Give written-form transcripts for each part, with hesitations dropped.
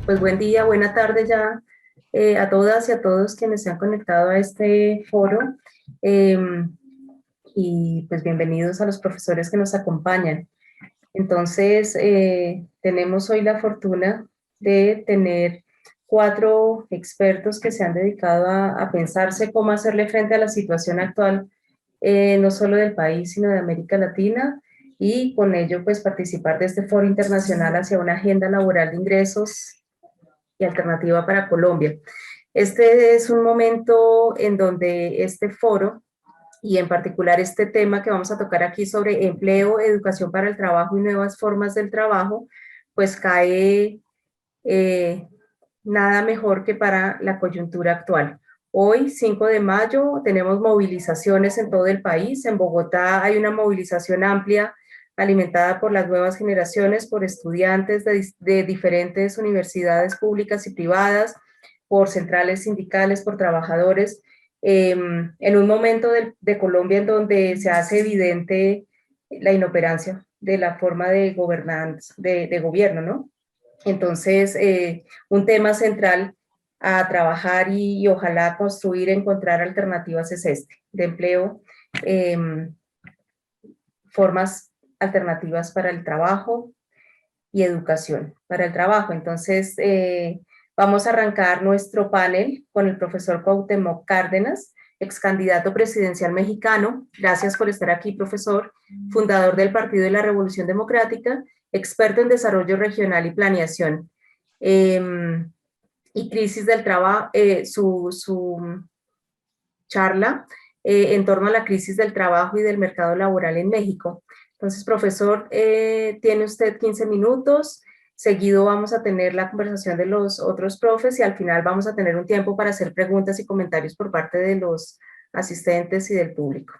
Pues buen día, buena tarde ya a todas y a todos quienes se han conectado a este foro. Y pues bienvenidos a los profesores que nos acompañan. Entonces, tenemos hoy la fortuna de tener 4 expertos que se han dedicado a pensarse cómo hacerle frente a la situación actual, no solo del país, sino de América Latina, y con ello pues participar de este foro internacional hacia una agenda laboral de ingresos y alternativa para Colombia. Este es un momento en donde este foro y en particular este tema que vamos a tocar aquí sobre empleo, educación para el trabajo y nuevas formas del trabajo, pues cae nada mejor que para la coyuntura actual. Hoy, 5 de mayo, tenemos movilizaciones en todo el país. En Bogotá hay una movilización amplia alimentada por las nuevas generaciones, por estudiantes de diferentes universidades públicas y privadas, por centrales sindicales, por trabajadores, en un momento de Colombia en donde se hace evidente la inoperancia de la forma de gobernanza, de gobierno, ¿no? Entonces, un tema central a trabajar y ojalá construir, encontrar alternativas es este, de empleo, eh, formas alternativas para el trabajo y educación para el trabajo. Entonces, vamos a arrancar nuestro panel con el profesor Cuauhtémoc Cárdenas, ex candidato presidencial mexicano. Gracias por estar aquí, profesor. Fundador del Partido de la Revolución Democrática, experto en desarrollo regional y planeación. Y crisis del trabajo, su charla en torno a la crisis del trabajo y del mercado laboral en México. Entonces, profesor, tiene usted 15 minutos, seguido vamos a tener la conversación de los otros profes y al final vamos a tener un tiempo para hacer preguntas y comentarios por parte de los asistentes y del público.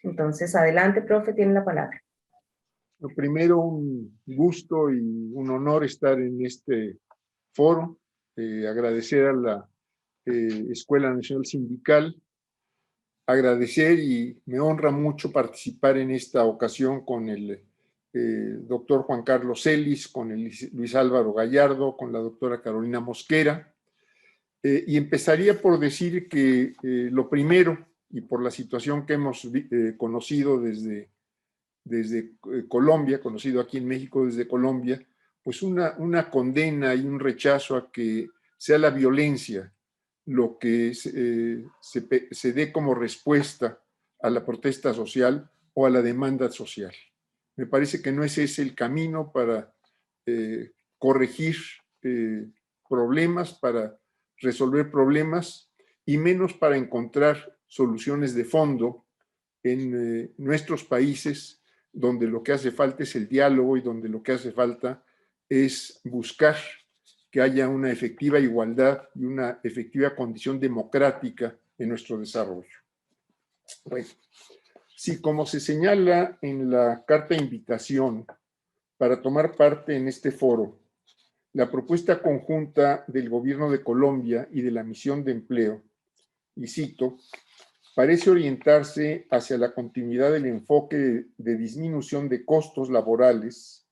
Entonces, adelante, profe, tiene la palabra. Lo primero, un gusto y un honor estar en este foro. Agradecer a la Escuela Nacional Sindical, agradecer y me honra mucho participar en esta ocasión con el doctor Juan Carlos Celis, con el Luis Álvaro Gallardo, con la doctora Carolina Mosquera. Y empezaría por decir que lo primero, y por la situación que hemos conocido desde Colombia, conocido aquí en México desde Colombia, pues una condena y un rechazo a que sea la violencia lo que se dé como respuesta a la protesta social o a la demanda social. Me parece que no es ese el camino para corregir problemas, para resolver problemas y menos para encontrar soluciones de fondo en nuestros países, donde lo que hace falta es el diálogo y donde lo que hace falta es buscar que haya una efectiva igualdad y una efectiva condición democrática en nuestro desarrollo. Bueno, sí, como se señala en la carta de invitación para tomar parte en este foro, la propuesta conjunta del Gobierno de Colombia y de la Misión de Empleo, y cito, parece orientarse hacia la continuidad del enfoque de disminución de costos laborales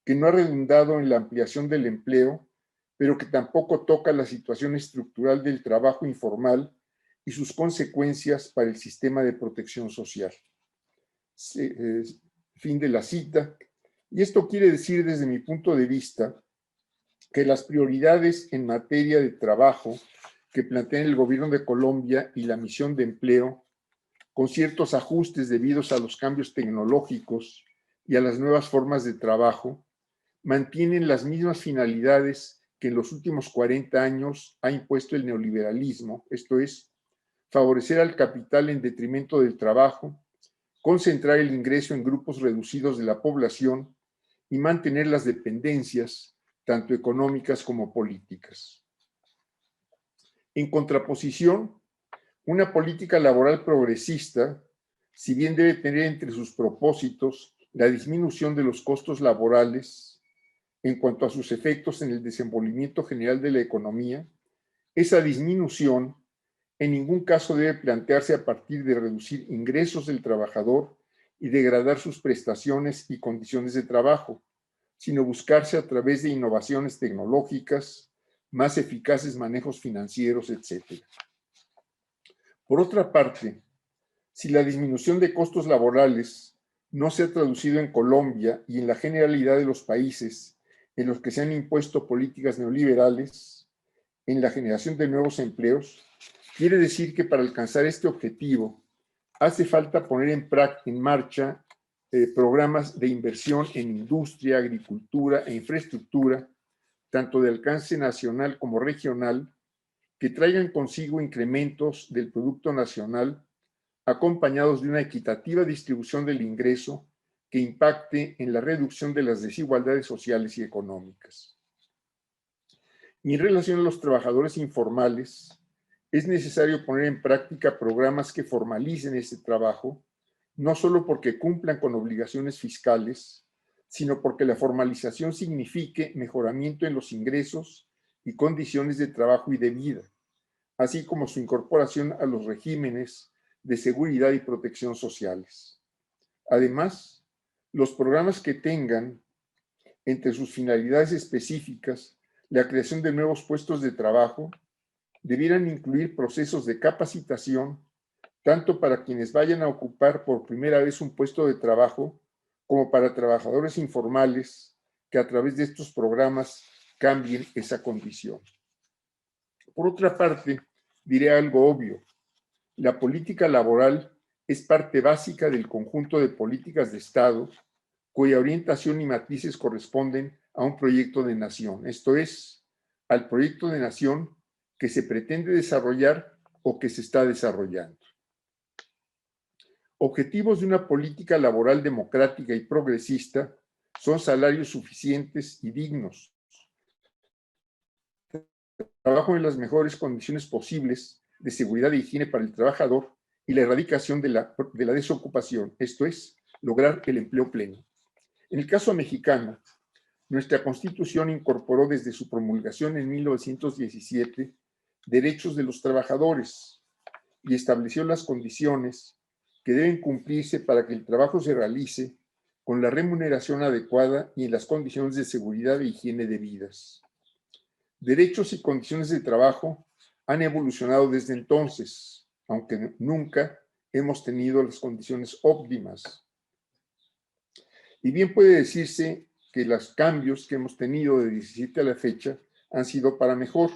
que no ha redundado en la ampliación del empleo, pero que tampoco toca la situación estructural del trabajo informal y sus consecuencias para el sistema de protección social. Fin de la cita. Y esto quiere decir, desde mi punto de vista, que las prioridades en materia de trabajo que plantean el Gobierno de Colombia y la Misión de Empleo, con ciertos ajustes debidos a los cambios tecnológicos y a las nuevas formas de trabajo, mantienen las mismas finalidades que en los últimos 40 años ha impuesto el neoliberalismo, esto es, favorecer al capital en detrimento del trabajo, concentrar el ingreso en grupos reducidos de la población y mantener las dependencias, tanto económicas como políticas. En contraposición, una política laboral progresista, si bien debe tener entre sus propósitos la disminución de los costos laborales en cuanto a sus efectos en el desenvolvimiento general de la economía, esa disminución en ningún caso debe plantearse a partir de reducir ingresos del trabajador y degradar sus prestaciones y condiciones de trabajo, sino buscarse a través de innovaciones tecnológicas, más eficaces manejos financieros, etc. Por otra parte, si la disminución de costos laborales no se ha traducido en Colombia y en la generalidad de los países en los que se han impuesto políticas neoliberales en la generación de nuevos empleos, quiere decir que para alcanzar este objetivo hace falta poner en marcha programas de inversión en industria, agricultura e infraestructura, tanto de alcance nacional como regional, que traigan consigo incrementos del Producto Nacional acompañados de una equitativa distribución del ingreso que impacte en la reducción de las desigualdades sociales y económicas. Y en relación a los trabajadores informales, es necesario poner en práctica programas que formalicen este trabajo, no solo porque cumplan con obligaciones fiscales, sino porque la formalización signifique mejoramiento en los ingresos y condiciones de trabajo y de vida, así como su incorporación a los regímenes de seguridad y protección sociales. Además, los programas que tengan entre sus finalidades específicas la creación de nuevos puestos de trabajo debieran incluir procesos de capacitación tanto para quienes vayan a ocupar por primera vez un puesto de trabajo como para trabajadores informales que a través de estos programas cambien esa condición. Por otra parte, diré algo obvio. La política laboral es parte básica del conjunto de políticas de Estado cuya orientación y matices corresponden a un proyecto de nación, esto es, al proyecto de nación que se pretende desarrollar o que se está desarrollando. Objetivos de una política laboral democrática y progresista son salarios suficientes y dignos, trabajo en las mejores condiciones posibles de seguridad e higiene para el trabajador y la erradicación de la desocupación, esto es, lograr el empleo pleno. En el caso mexicano, nuestra Constitución incorporó desde su promulgación en 1917 derechos de los trabajadores y estableció las condiciones que deben cumplirse para que el trabajo se realice con la remuneración adecuada y en las condiciones de seguridad e higiene debidas. Derechos y condiciones de trabajo han evolucionado desde entonces, aunque nunca hemos tenido las condiciones óptimas. Y bien puede decirse que los cambios que hemos tenido de 17 a la fecha han sido para mejor,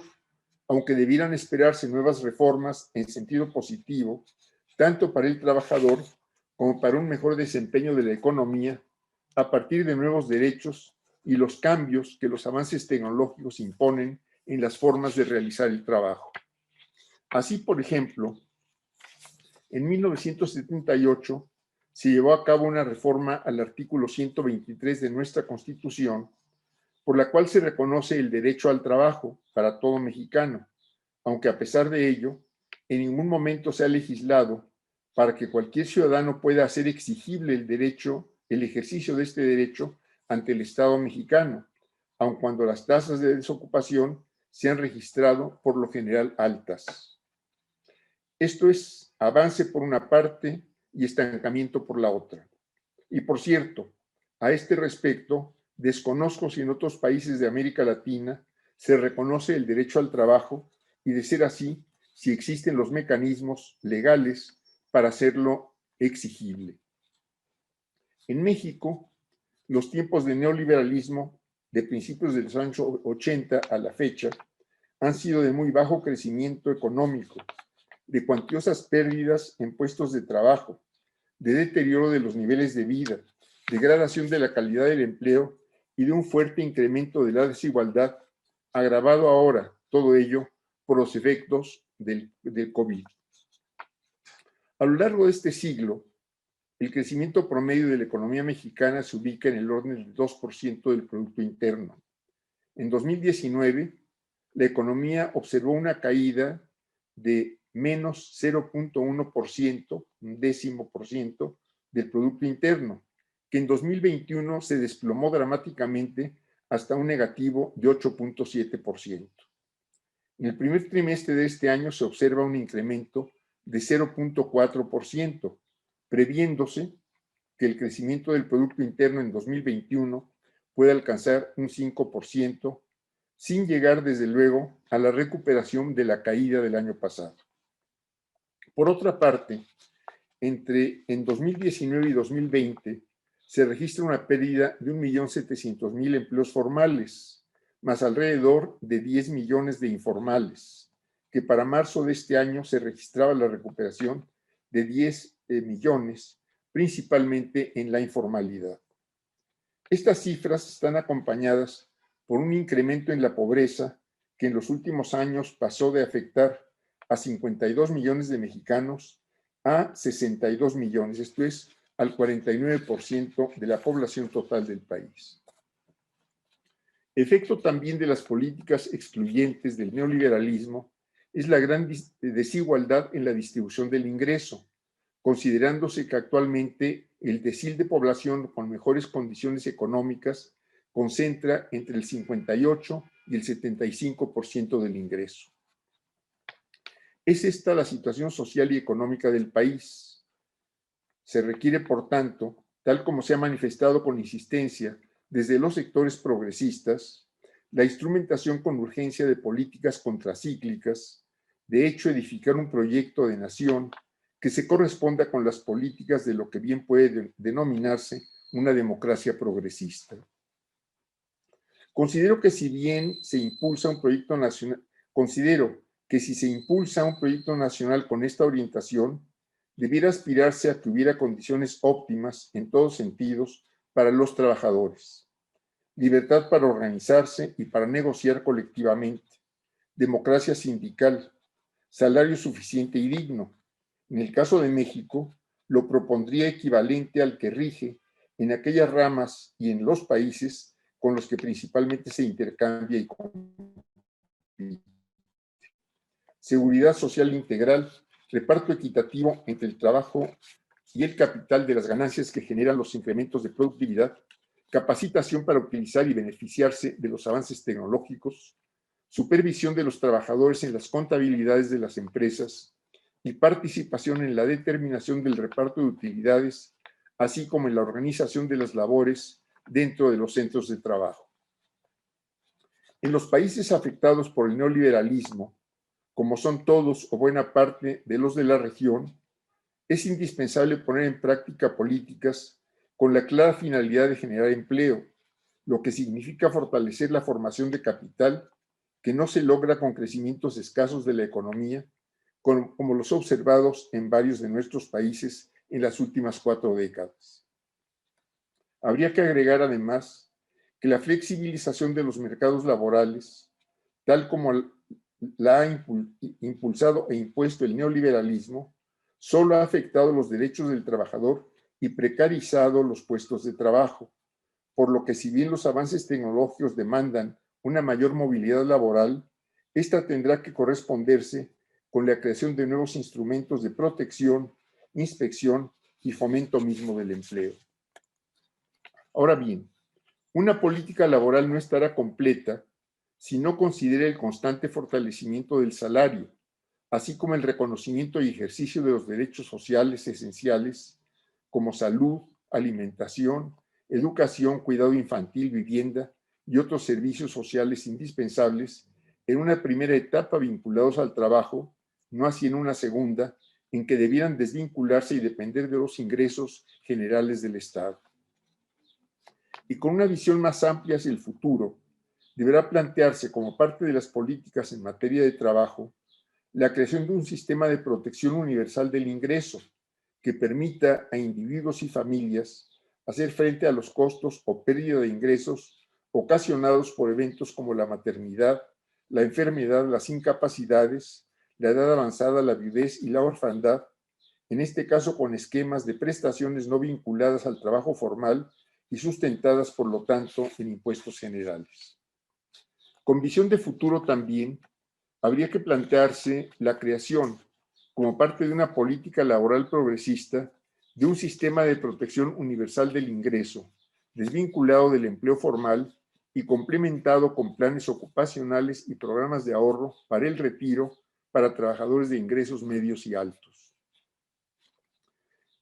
aunque debieran esperarse nuevas reformas en sentido positivo, tanto para el trabajador como para un mejor desempeño de la economía a partir de nuevos derechos y los cambios que los avances tecnológicos imponen en las formas de realizar el trabajo. Así, por ejemplo, en 1978 se llevó a cabo una reforma al artículo 123 de nuestra Constitución, por la cual se reconoce el derecho al trabajo para todo mexicano, aunque a pesar de ello, en ningún momento se ha legislado para que cualquier ciudadano pueda hacer exigible el ejercicio de este derecho ante el Estado mexicano, aun cuando las tasas de desocupación se han registrado por lo general altas. Esto es avance por una parte y estancamiento por la otra. Y por cierto, a este respecto, desconozco si en otros países de América Latina se reconoce el derecho al trabajo y, de ser así, si existen los mecanismos legales para hacerlo exigible. En México, los tiempos de neoliberalismo de principios de los años 80 a la fecha han sido de muy bajo crecimiento económico, de cuantiosas pérdidas en puestos de trabajo, de deterioro de los niveles de vida, degradación de la calidad del empleo y de un fuerte incremento de la desigualdad, agravado ahora todo ello por los efectos del COVID. A lo largo de este siglo, el crecimiento promedio de la economía mexicana se ubica en el orden del 2% del Producto Interno. En 2019, la economía observó una caída de menos 0.1%, un décimo por ciento, del Producto Interno, que en 2021 se desplomó dramáticamente hasta un negativo de 8.7%. En el primer trimestre de este año se observa un incremento de 0.4%, previéndose que el crecimiento del Producto Interno en 2021 puede alcanzar un 5%, sin llegar desde luego a la recuperación de la caída del año pasado. Por otra parte, en 2019 y 2020 se registra una pérdida de 1.700.000 empleos formales, más alrededor de 10 millones de informales, que para marzo de este año se registraba la recuperación de 10 millones, principalmente en la informalidad. Estas cifras están acompañadas por un incremento en la pobreza que en los últimos años pasó de afectar a 52 millones de mexicanos a 62 millones, esto es, al 49% de la población total del país. Efecto también de las políticas excluyentes del neoliberalismo es la gran desigualdad en la distribución del ingreso, considerándose que actualmente el decil de población con mejores condiciones económicas concentra entre el 58 y el 75% del ingreso. Es esta la situación social y económica del país. Se requiere, por tanto, tal como se ha manifestado con insistencia desde los sectores progresistas, la instrumentación con urgencia de políticas contracíclicas, de hecho, edificar un proyecto de nación que se corresponda con las políticas de lo que bien puede denominarse una democracia progresista. Considero que si se impulsa un proyecto nacional con esta orientación, debiera aspirarse a que hubiera condiciones óptimas en todos sentidos para los trabajadores. Libertad para organizarse y para negociar colectivamente, democracia sindical, salario suficiente y digno. En el caso de México, lo propondría equivalente al que rige en aquellas ramas y en los países con los que principalmente se intercambia y compite. Seguridad social integral, reparto equitativo entre el trabajo y el capital de las ganancias que generan los incrementos de productividad, capacitación para utilizar y beneficiarse de los avances tecnológicos, supervisión de los trabajadores en las contabilidades de las empresas y participación en la determinación del reparto de utilidades, así como en la organización de las labores dentro de los centros de trabajo. En los países afectados por el neoliberalismo, como son todos o buena parte de los de la región, es indispensable poner en práctica políticas con la clara finalidad de generar empleo, lo que significa fortalecer la formación de capital que no se logra con crecimientos escasos de la economía, como los observados en varios de nuestros países en las últimas 4 décadas. Habría que agregar además que la flexibilización de los mercados laborales, tal como la ha impulsado e impuesto el neoliberalismo, solo ha afectado los derechos del trabajador y precarizado los puestos de trabajo, por lo que si bien los avances tecnológicos demandan una mayor movilidad laboral, esta tendrá que corresponderse con la creación de nuevos instrumentos de protección, inspección y fomento mismo del empleo. Ahora bien, una política laboral no estará completa si no considera el constante fortalecimiento del salario, así como el reconocimiento y ejercicio de los derechos sociales esenciales como salud, alimentación, educación, cuidado infantil, vivienda y otros servicios sociales indispensables en una primera etapa vinculados al trabajo, no así en una segunda, en que debieran desvincularse y depender de los ingresos generales del Estado. Y con una visión más amplia hacia el futuro, deberá plantearse como parte de las políticas en materia de trabajo la creación de un sistema de protección universal del ingreso que permita a individuos y familias hacer frente a los costos o pérdida de ingresos ocasionados por eventos como la maternidad, la enfermedad, las incapacidades, la edad avanzada, la viudez y la orfandad, en este caso con esquemas de prestaciones no vinculadas al trabajo formal y sustentadas, por lo tanto, en impuestos generales. Con visión de futuro también, habría que plantearse la creación, como parte de una política laboral progresista, de un sistema de protección universal del ingreso, desvinculado del empleo formal y complementado con planes ocupacionales y programas de ahorro para el retiro para trabajadores de ingresos medios y altos.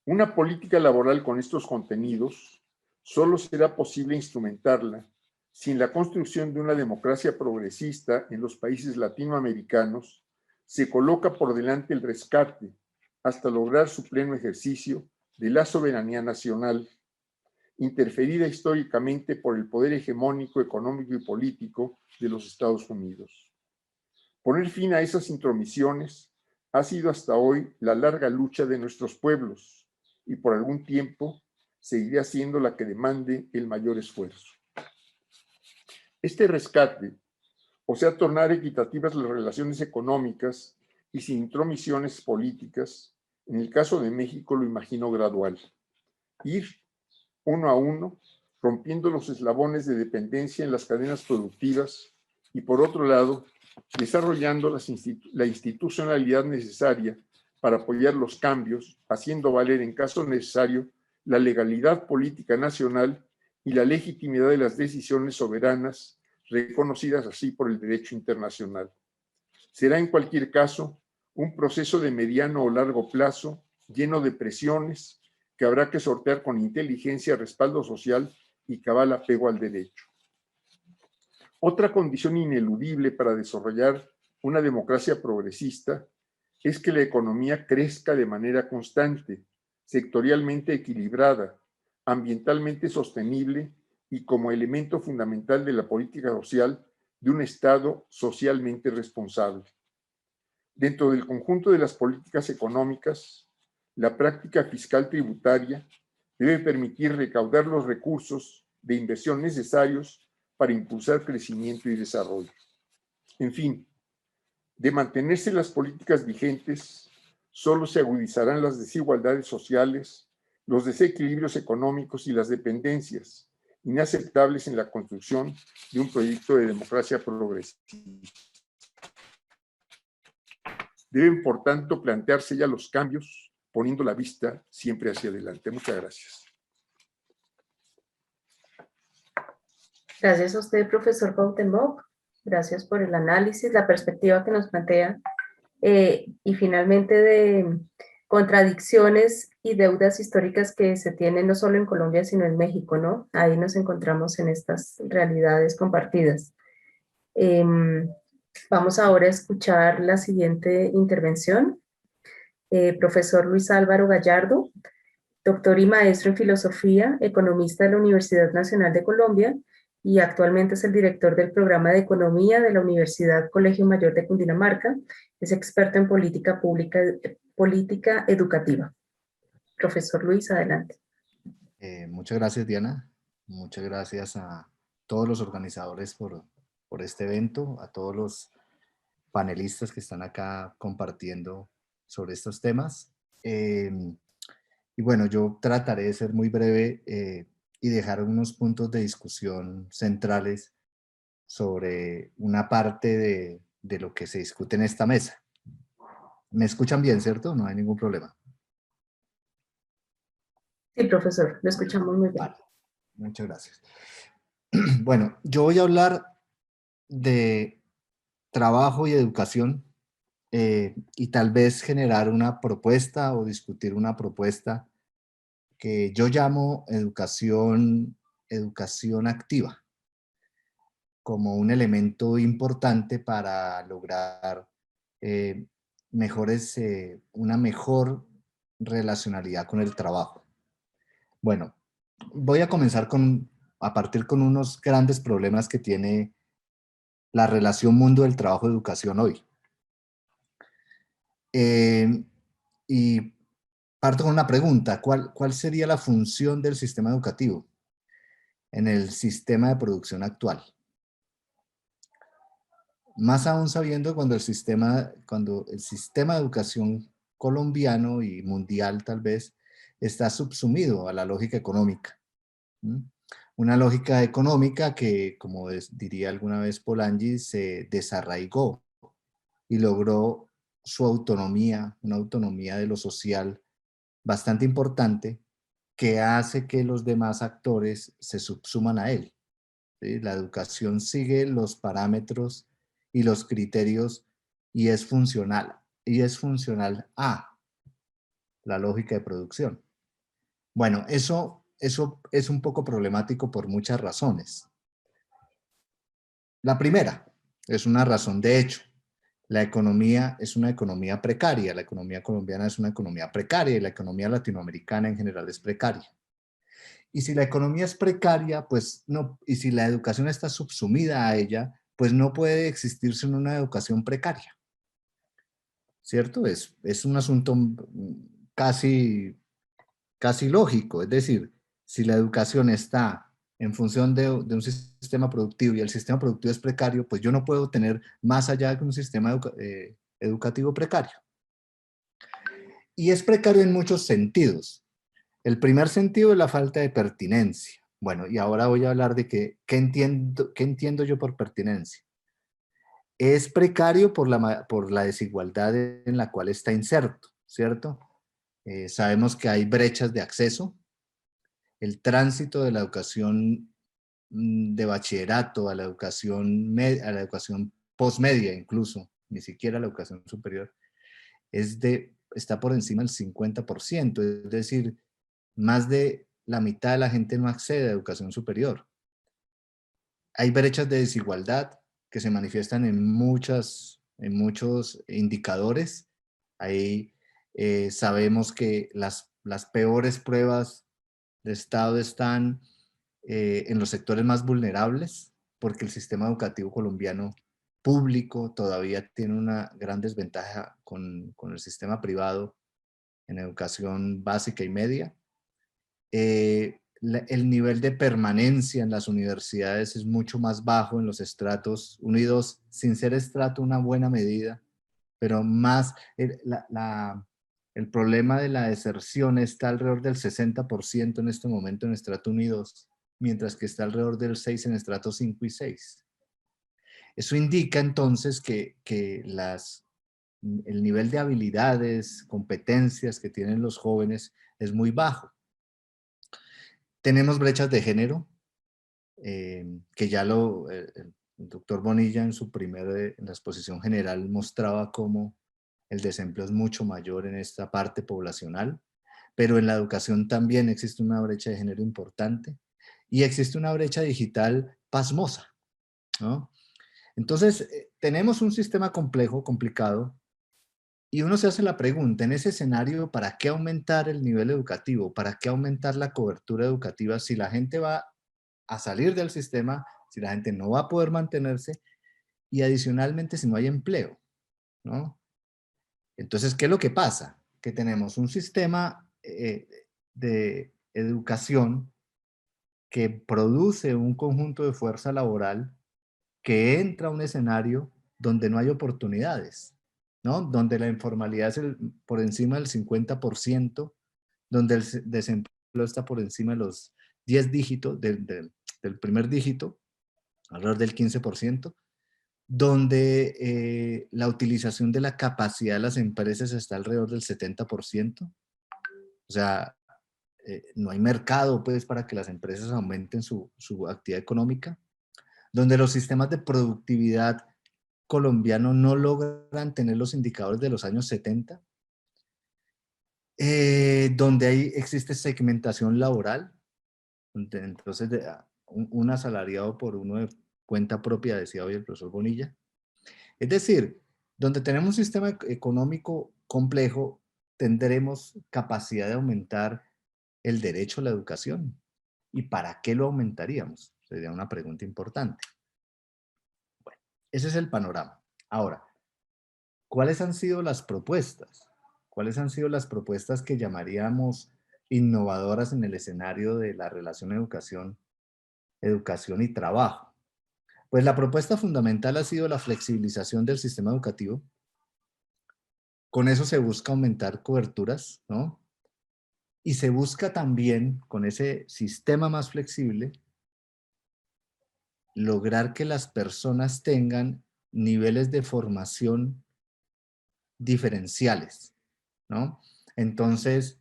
Una política laboral con estos contenidos solo será posible instrumentarla si la construcción de una democracia progresista en los países latinoamericanos se coloca por delante el rescate hasta lograr su pleno ejercicio de la soberanía nacional, interferida históricamente por el poder hegemónico, económico y político de los Estados Unidos. Poner fin a esas intromisiones ha sido hasta hoy la larga lucha de nuestros pueblos y por algún tiempo seguirá siendo la que demande el mayor esfuerzo. Este rescate, o sea, tornar equitativas las relaciones económicas y sin intromisiones políticas, en el caso de México lo imagino gradual. Ir uno a uno, rompiendo los eslabones de dependencia en las cadenas productivas y, por otro lado, desarrollando la institucionalidad necesaria para apoyar los cambios, haciendo valer en caso necesario la legalidad política nacional y la legitimidad de las decisiones soberanas reconocidas así por el derecho internacional. Será en cualquier caso un proceso de mediano o largo plazo lleno de presiones que habrá que sortear con inteligencia, respaldo social y cabal apego al derecho. Otra condición ineludible para desarrollar una democracia progresista es que la economía crezca de manera constante, sectorialmente equilibrada, ambientalmente sostenible y como elemento fundamental de la política social de un Estado socialmente responsable. Dentro del conjunto de las políticas económicas, la práctica fiscal tributaria debe permitir recaudar los recursos de inversión necesarios para impulsar crecimiento y desarrollo. En fin, de mantenerse las políticas vigentes, solo se agudizarán las desigualdades sociales, los desequilibrios económicos y las dependencias inaceptables en la construcción de un proyecto de democracia progresista. Deben, por tanto, plantearse ya los cambios, poniendo la vista siempre hacia adelante. Muchas gracias. Gracias a usted, profesor Cuauhtémoc. Gracias por el análisis, la perspectiva que nos plantea y finalmente de contradicciones y deudas históricas que se tienen no solo en Colombia, sino en México, ¿no? Ahí nos encontramos en estas realidades compartidas. Vamos ahora a escuchar la siguiente intervención. Profesor Luis Álvaro Gallardo, doctor y maestro en filosofía, economista de la Universidad Nacional de Colombia y actualmente es el director del programa de economía de la Universidad Colegio Mayor de Cundinamarca. Es experto en política pública, política educativa. Profesor Luis, adelante. Muchas gracias, Diana. Muchas gracias a todos los organizadores por este evento, a todos los panelistas que están acá compartiendo sobre estos temas. Y bueno, yo trataré de ser muy breve y dejar unos puntos de discusión centrales sobre una parte de lo que se discute en esta mesa. ¿Me escuchan bien, cierto? No hay ningún problema. Sí, profesor, lo escuchamos muy bien. Vale, muchas gracias. Bueno, yo voy a hablar de trabajo y educación y tal vez generar una propuesta o discutir una propuesta que yo llamo educación activa, como un elemento importante para lograr una mejor relacionalidad con el trabajo. Bueno, voy a comenzar a partir con unos grandes problemas que tiene la relación mundo del trabajo-educación hoy. Y parto con una pregunta, ¿cuál sería la función del sistema educativo en el sistema de producción actual? Más aún sabiendo cuando el sistema de educación colombiano y mundial tal vez está subsumido a la lógica económica. Una lógica económica que, como diría alguna vez Polanyi, se desarraigó y logró su autonomía, una autonomía de lo social bastante importante que hace que los demás actores se subsuman a él. ¿Sí? La educación sigue los parámetros y los criterios y es funcional a la lógica de producción. Bueno, eso eso es un poco problemático por muchas razones. La primera es una razón de hecho. La economía es una economía precaria, la economía colombiana es una economía precaria y la economía latinoamericana en general es precaria. Y si la economía es precaria, pues no, y si la educación está subsumida a ella, pues no puede existirse una educación precaria, ¿cierto? Es un asunto casi lógico, es decir, si la educación está en función de un sistema productivo y el sistema productivo es precario, pues yo no puedo tener más allá de un sistema educativo precario. Y es precario en muchos sentidos. El primer sentido es la falta de pertinencia. Bueno, y ahora voy a hablar de qué entiendo yo por pertinencia. Es precario por la desigualdad en la cual está inserto, ¿cierto? Sabemos que hay brechas de acceso. El tránsito de la educación de bachillerato a la educación postmedia incluso, ni siquiera la educación superior, está por encima del 50%, es decir, más de la mitad de la gente no accede a educación superior. Hay brechas de desigualdad que se manifiestan en muchos indicadores. Ahí sabemos que las peores pruebas de estado están en los sectores más vulnerables, porque el sistema educativo colombiano público todavía tiene una gran desventaja con el sistema privado en educación básica y media. El nivel de permanencia en las universidades es mucho más bajo en los estratos 1 y 2, sin ser estrato una buena medida, pero más el problema de la deserción está alrededor del 60% en este momento en estrato 1 y 2, mientras que está alrededor del 6% en estrato 5 y 6. Eso indica entonces que el nivel de habilidades, competencias que tienen los jóvenes es muy bajo. Tenemos brechas de género, que ya el doctor Bonilla en en la exposición general mostraba cómo el desempleo es mucho mayor en esta parte poblacional, pero en la educación también existe una brecha de género importante y existe una brecha digital pasmosa, ¿no? Entonces, tenemos un sistema complejo, complicado, y uno se hace la pregunta, en ese escenario, ¿para qué aumentar el nivel educativo? ¿Para qué aumentar la cobertura educativa si la gente va a salir del sistema, si la gente no va a poder mantenerse y adicionalmente si no hay empleo, ¿no? Entonces, ¿qué es lo que pasa? Que tenemos un sistema de educación que produce un conjunto de fuerza laboral que entra a un escenario donde no hay oportunidades, ¿no? Donde la informalidad es por encima del 50%, donde el desempleo está por encima de los 10 dígitos, del primer dígito, alrededor del 15%, donde la utilización de la capacidad de las empresas está alrededor del 70%. O sea, no hay mercado pues para que las empresas aumenten su actividad económica, donde los sistemas de productividad colombianos no logran tener los indicadores de los años 70, donde existe segmentación laboral, entonces un asalariado por uno de cuenta propia, decía hoy el profesor Bonilla. Es decir, donde tenemos un sistema económico complejo, tendremos capacidad de aumentar el derecho a la educación. ¿Y para qué lo aumentaríamos? Sería una pregunta importante. Bueno, ese es el panorama. Ahora, ¿cuáles han sido las propuestas? ¿Cuáles han sido las propuestas que llamaríamos innovadoras en el escenario de la relación educación y trabajo? Pues la propuesta fundamental ha sido la flexibilización del sistema educativo. Con eso se busca aumentar coberturas, ¿no? Y se busca también, con ese sistema más flexible, lograr que las personas tengan niveles de formación diferenciales, ¿no? Entonces,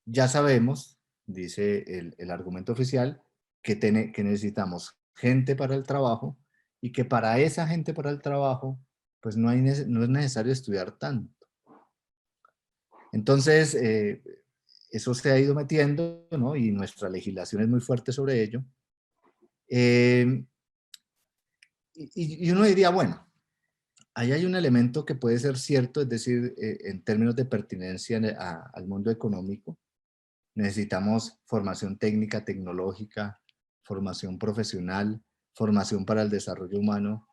ya sabemos, dice el argumento oficial, que necesitamos gente para el trabajo y que para esa gente para el trabajo, pues no es necesario estudiar tanto. Entonces, eso se ha ido metiendo, ¿no? Y nuestra legislación es muy fuerte sobre ello. Y uno diría, bueno, ahí hay un elemento que puede ser cierto, es decir, en términos de pertinencia al mundo económico. Necesitamos formación técnica, tecnológica, formación profesional, formación para el desarrollo humano,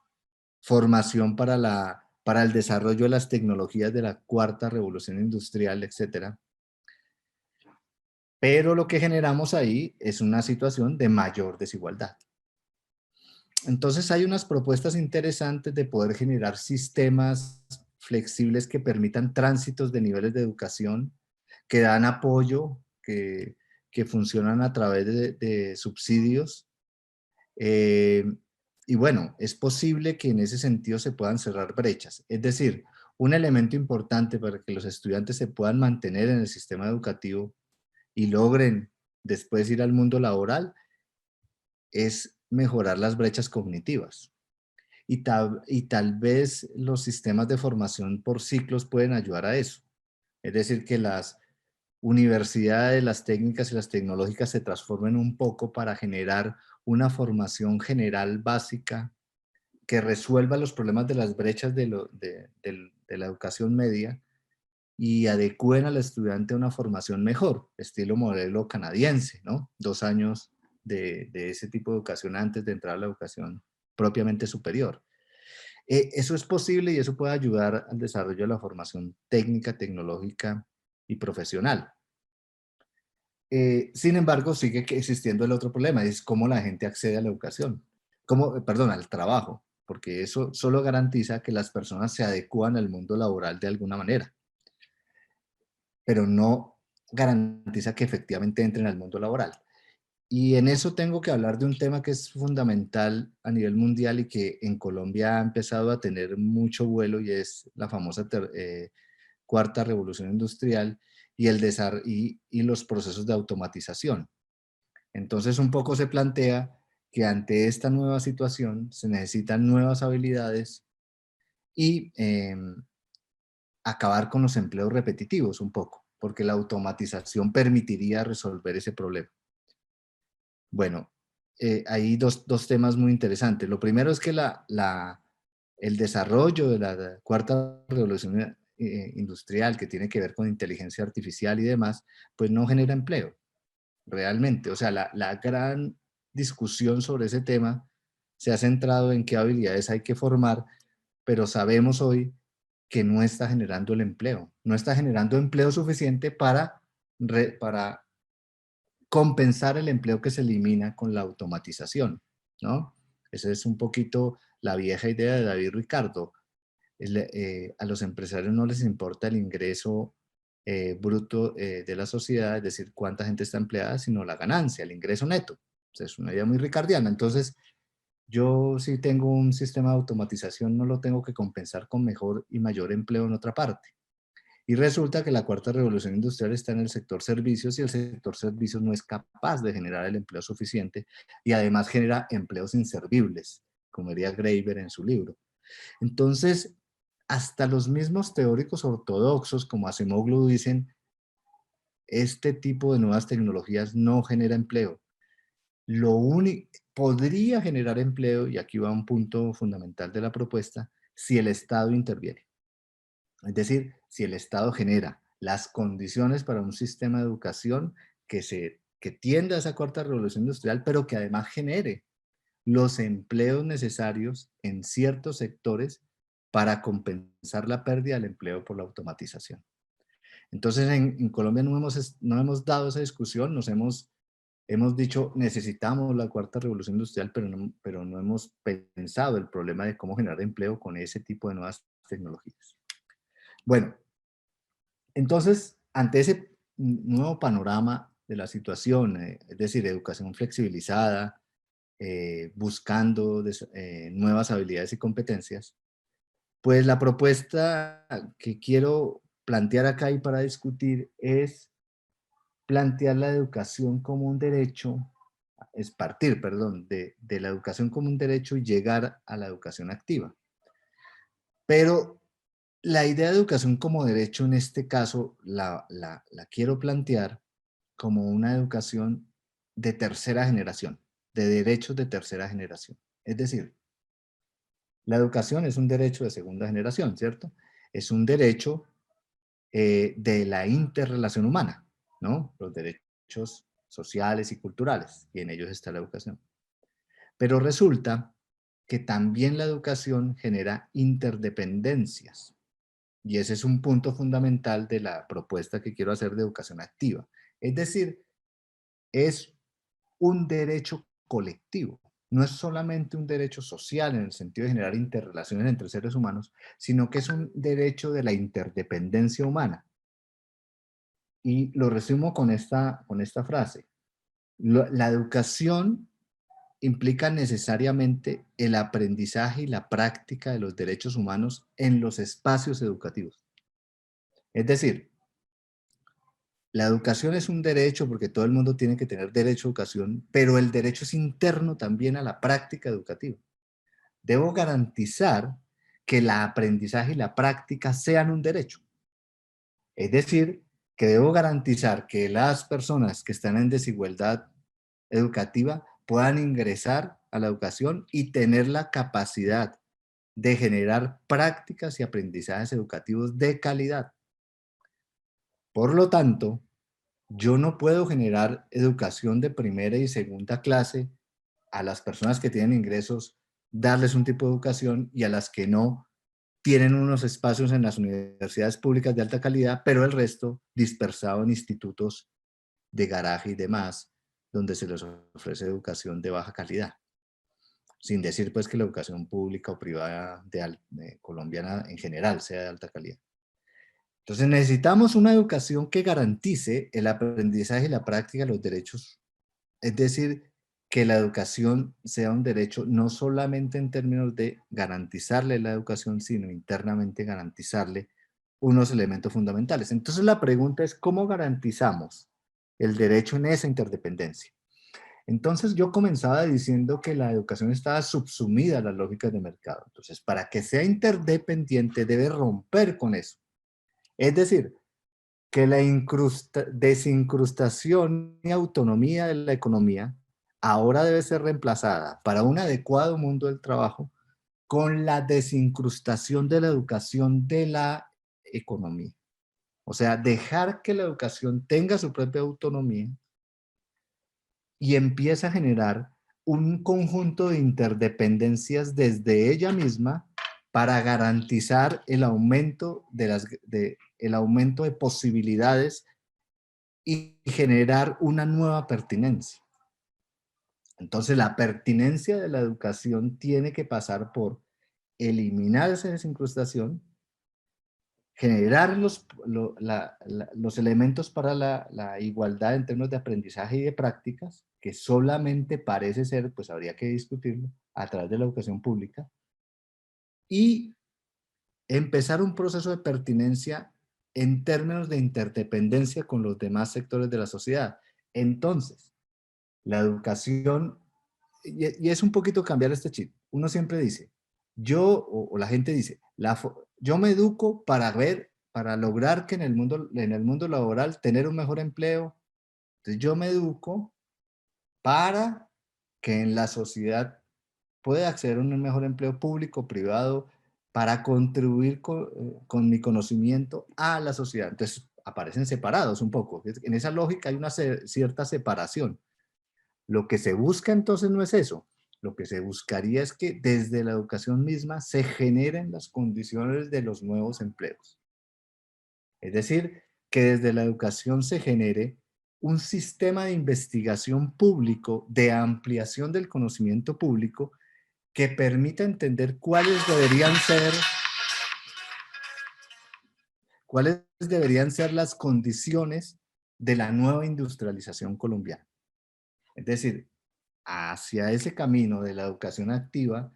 formación para el desarrollo de las tecnologías de la cuarta revolución industrial, etc. Pero lo que generamos ahí es una situación de mayor desigualdad. Entonces hay unas propuestas interesantes de poder generar sistemas flexibles que permitan tránsitos de niveles de educación, que dan apoyo, que funcionan a través de subsidios. Y bueno, es posible que en ese sentido se puedan cerrar brechas. Es decir, un elemento importante para que los estudiantes se puedan mantener en el sistema educativo y logren después ir al mundo laboral es mejorar las brechas cognitivas. Y tal vez los sistemas de formación por ciclos pueden ayudar a eso. Es decir, que las universidades, las técnicas y las tecnológicas se transformen un poco para generar una formación general básica que resuelva los problemas de las brechas de la educación media y adecúen al estudiante a una formación mejor, estilo modelo canadiense, ¿no? 2 años de ese tipo de educación antes de entrar a la educación propiamente superior. Eso es posible y eso puede ayudar al desarrollo de la formación técnica, tecnológica y profesional. Sin embargo, sigue existiendo el otro problema, es cómo la gente accede a la educación, perdón, al trabajo, porque eso solo garantiza que las personas se adecúan al mundo laboral de alguna manera, pero no garantiza que efectivamente entren al mundo laboral. Y en eso tengo que hablar de un tema que es fundamental a nivel mundial y que en Colombia ha empezado a tener mucho vuelo y es la famosa cuarta revolución industrial y los procesos de automatización. Entonces un poco se plantea que ante esta nueva situación se necesitan nuevas habilidades y acabar con los empleos repetitivos un poco, porque la automatización permitiría resolver ese problema. Bueno, hay dos temas muy interesantes. Lo primero es que el desarrollo de la cuarta revolución industrial, que tiene que ver con inteligencia artificial y demás, pues no genera empleo, realmente. O sea, la gran discusión sobre ese tema se ha centrado en qué habilidades hay que formar, pero sabemos hoy que no está generando el empleo. No está generando empleo suficiente para compensar el empleo que se elimina con la automatización, ¿no? Esa es un poquito la vieja idea de David Ricardo. A los empresarios no les importa el ingreso bruto de la sociedad, es decir, cuánta gente está empleada, sino la ganancia, el ingreso neto. O sea, es una idea muy ricardiana. Entonces, yo si tengo un sistema de automatización, no lo tengo que compensar con mejor y mayor empleo en otra parte. Y resulta que la cuarta revolución industrial está en el sector servicios y el sector servicios no es capaz de generar el empleo suficiente y además genera empleos inservibles, como diría Graeber en su libro. Entonces, hasta los mismos teóricos ortodoxos como Acemoglu dicen, este tipo de nuevas tecnologías no genera empleo. Lo único, podría generar empleo, y aquí va un punto fundamental de la propuesta, si el Estado interviene. Es decir, si el Estado genera las condiciones para un sistema de educación que tienda a esa cuarta revolución industrial, pero que además genere los empleos necesarios en ciertos sectores para compensar la pérdida del empleo por la automatización. Entonces, en Colombia no hemos dado esa discusión, hemos dicho necesitamos la cuarta revolución industrial, pero no hemos pensado el problema de cómo generar empleo con ese tipo de nuevas tecnologías. Bueno, entonces, ante ese nuevo panorama de la situación, es decir, educación flexibilizada, buscando nuevas habilidades y competencias, pues la propuesta que quiero plantear acá y para discutir es plantear la educación como un derecho, es partir, perdón, de la educación como un derecho y llegar a la educación activa. Pero la idea de educación como derecho en este caso la quiero plantear como una educación de tercera generación, de derechos de tercera generación. Es decir, la educación es un derecho de segunda generación, ¿cierto? Es un derecho de la interrelación humana, ¿no? Los derechos sociales y culturales, y en ellos está la educación. Pero resulta que también la educación genera interdependencias, y ese es un punto fundamental de la propuesta que quiero hacer de educación activa. Es decir, es un derecho colectivo. No es solamente un derecho social en el sentido de generar interrelaciones entre seres humanos, sino que es un derecho de la interdependencia humana. Y lo resumo con esta frase. La educación implica necesariamente el aprendizaje y la práctica de los derechos humanos en los espacios educativos. Es decir, la educación es un derecho porque todo el mundo tiene que tener derecho a educación, pero el derecho es interno también a la práctica educativa. Debo garantizar que el aprendizaje y la práctica sean un derecho. Es decir, que debo garantizar que las personas que están en desigualdad educativa puedan ingresar a la educación y tener la capacidad de generar prácticas y aprendizajes educativos de calidad. Por lo tanto, yo no puedo generar educación de primera y segunda clase a las personas que tienen ingresos, darles un tipo de educación, y a las que no tienen unos espacios en las universidades públicas de alta calidad, pero el resto dispersado en institutos de garaje y demás, donde se les ofrece educación de baja calidad. Sin decir pues que la educación pública o privada colombiana en general sea de alta calidad. Entonces necesitamos una educación que garantice el aprendizaje y la práctica de los derechos. Es decir, que la educación sea un derecho no solamente en términos de garantizarle la educación, sino internamente garantizarle unos elementos fundamentales. Entonces la pregunta es, ¿cómo garantizamos el derecho en esa interdependencia? Entonces yo comenzaba diciendo que la educación estaba subsumida a las lógicas de mercado. Entonces, para que sea interdependiente debe romper con eso. Es decir, que la desincrustación y autonomía de la economía ahora debe ser reemplazada para un adecuado mundo del trabajo con la desincrustación de la educación de la economía. O sea, dejar que la educación tenga su propia autonomía y empieza a generar un conjunto de interdependencias desde ella misma para garantizar el aumento el aumento de posibilidades y generar una nueva pertinencia. Entonces, la pertinencia de la educación tiene que pasar por eliminar esa desincrustación, generar los elementos para la igualdad en términos de aprendizaje y de prácticas, que solamente parece ser, pues habría que discutirlo, a través de la educación pública, y empezar un proceso de pertinencia en términos de interdependencia con los demás sectores de la sociedad. Entonces, la educación, y es un poquito cambiar este chip. Uno siempre dice, o la gente dice, yo me educo para lograr que en el mundo laboral tener un mejor empleo. Entonces yo me educo para que en la sociedad pueda acceder a un mejor empleo público, privado, para contribuir con mi conocimiento a la sociedad. Entonces aparecen separados un poco. En esa lógica hay una cierta separación. Lo que se busca entonces no es eso. Lo que se buscaría es que desde la educación misma se generen las condiciones de los nuevos empleos. Es decir, que desde la educación se genere un sistema de investigación público, de ampliación del conocimiento público, que permita entender cuáles deberían ser las condiciones de la nueva industrialización colombiana. Es decir, hacia ese camino de la educación activa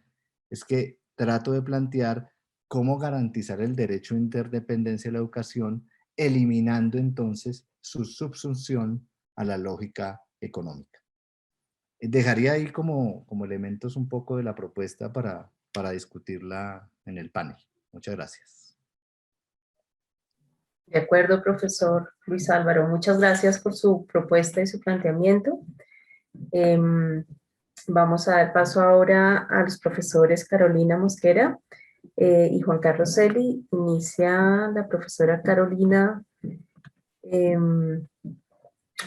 es que trato de plantear cómo garantizar el derecho a interdependencia de la educación, eliminando entonces su subsunción a la lógica económica. Dejaría ahí como elementos un poco de la propuesta para discutirla en el panel. Muchas gracias. De acuerdo, profesor Luis Álvaro. Muchas gracias por su propuesta y su planteamiento. Vamos a dar paso ahora a los profesores Carolina Mosquera y Juan Carlos Celi. Inicia la profesora Carolina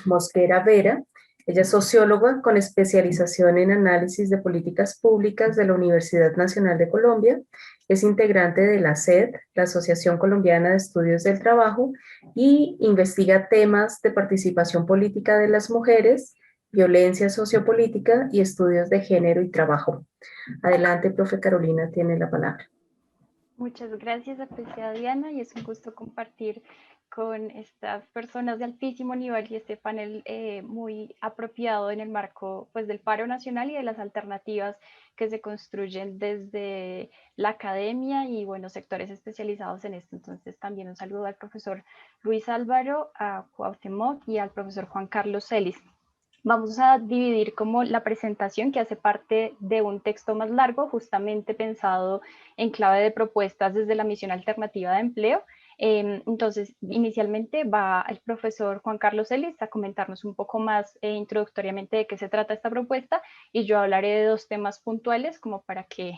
Mosquera Vera. Ella es socióloga con especialización en análisis de políticas públicas de la Universidad Nacional de Colombia. Es integrante de la ACED, la Asociación Colombiana de Estudios del Trabajo, y investiga temas de participación política de las mujeres, violencia sociopolítica y estudios de género y trabajo. Adelante, profe Carolina, tiene la palabra. Muchas gracias, apreciada Diana, y es un gusto compartir con estas personas de altísimo nivel y este panel muy apropiado en el marco pues, del paro nacional y de las alternativas que se construyen desde la academia y bueno, sectores especializados en esto. Entonces también un saludo al profesor Luis Álvaro, a Cuauhtémoc y al profesor Juan Carlos Celis. Vamos a dividir como la presentación, que hace parte de un texto más largo, justamente pensado en clave de propuestas desde la misión alternativa de empleo. Entonces, inicialmente va el profesor Juan Carlos Celis a comentarnos un poco más introductoriamente de qué se trata esta propuesta, y yo hablaré de dos temas puntuales como para que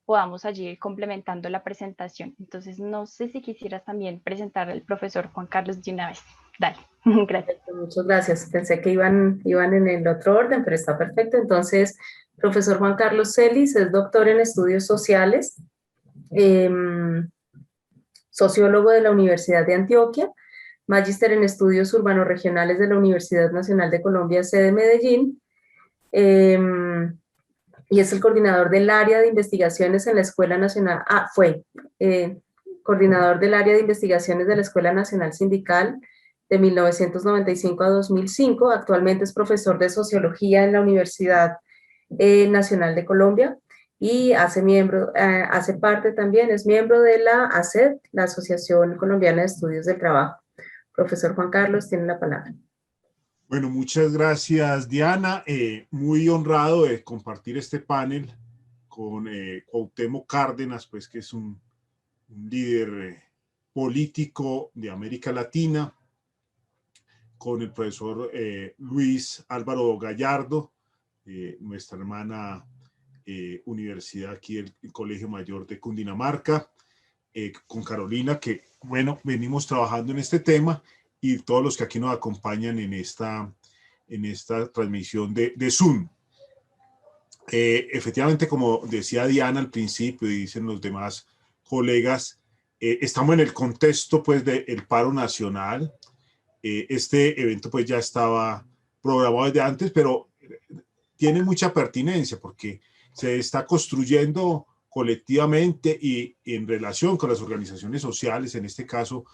podamos allí ir complementando la presentación. Entonces, no sé si quisieras también presentar al profesor Juan Carlos de una vez. Dale, gracias. Muchas gracias. Pensé que iban en el otro orden, pero está perfecto. Entonces, profesor Juan Carlos Celis es doctor en estudios sociales, sociólogo de la Universidad de Antioquia, magíster en estudios urbanos regionales de la Universidad Nacional de Colombia, sede Medellín, y es el coordinador del área de investigaciones en la Escuela Nacional, coordinador del área de investigaciones de la Escuela Nacional Sindical de 1995 a 2005. Actualmente es profesor de sociología en la Universidad Nacional de Colombia y hace parte también, es miembro de la ACED, la Asociación Colombiana de Estudios del Trabajo. Profesor Juan Carlos, tiene la palabra. Bueno, muchas gracias, Diana. Muy honrado de compartir este panel con Cuauhtémoc Cárdenas, pues que es un líder político de América Latina, con el profesor Luis Álvaro Gallardo, nuestra hermana universidad aquí, el Colegio Mayor de Cundinamarca, con Carolina, que bueno, venimos trabajando en este tema, y todos los que aquí nos acompañan en esta transmisión de Zoom. Efectivamente, como decía Diana al principio y dicen los demás colegas, estamos en el contexto pues del paro nacional. Este evento pues ya estaba programado desde antes, pero tiene mucha pertinencia porque se está construyendo colectivamente y en relación con las organizaciones sociales, en este caso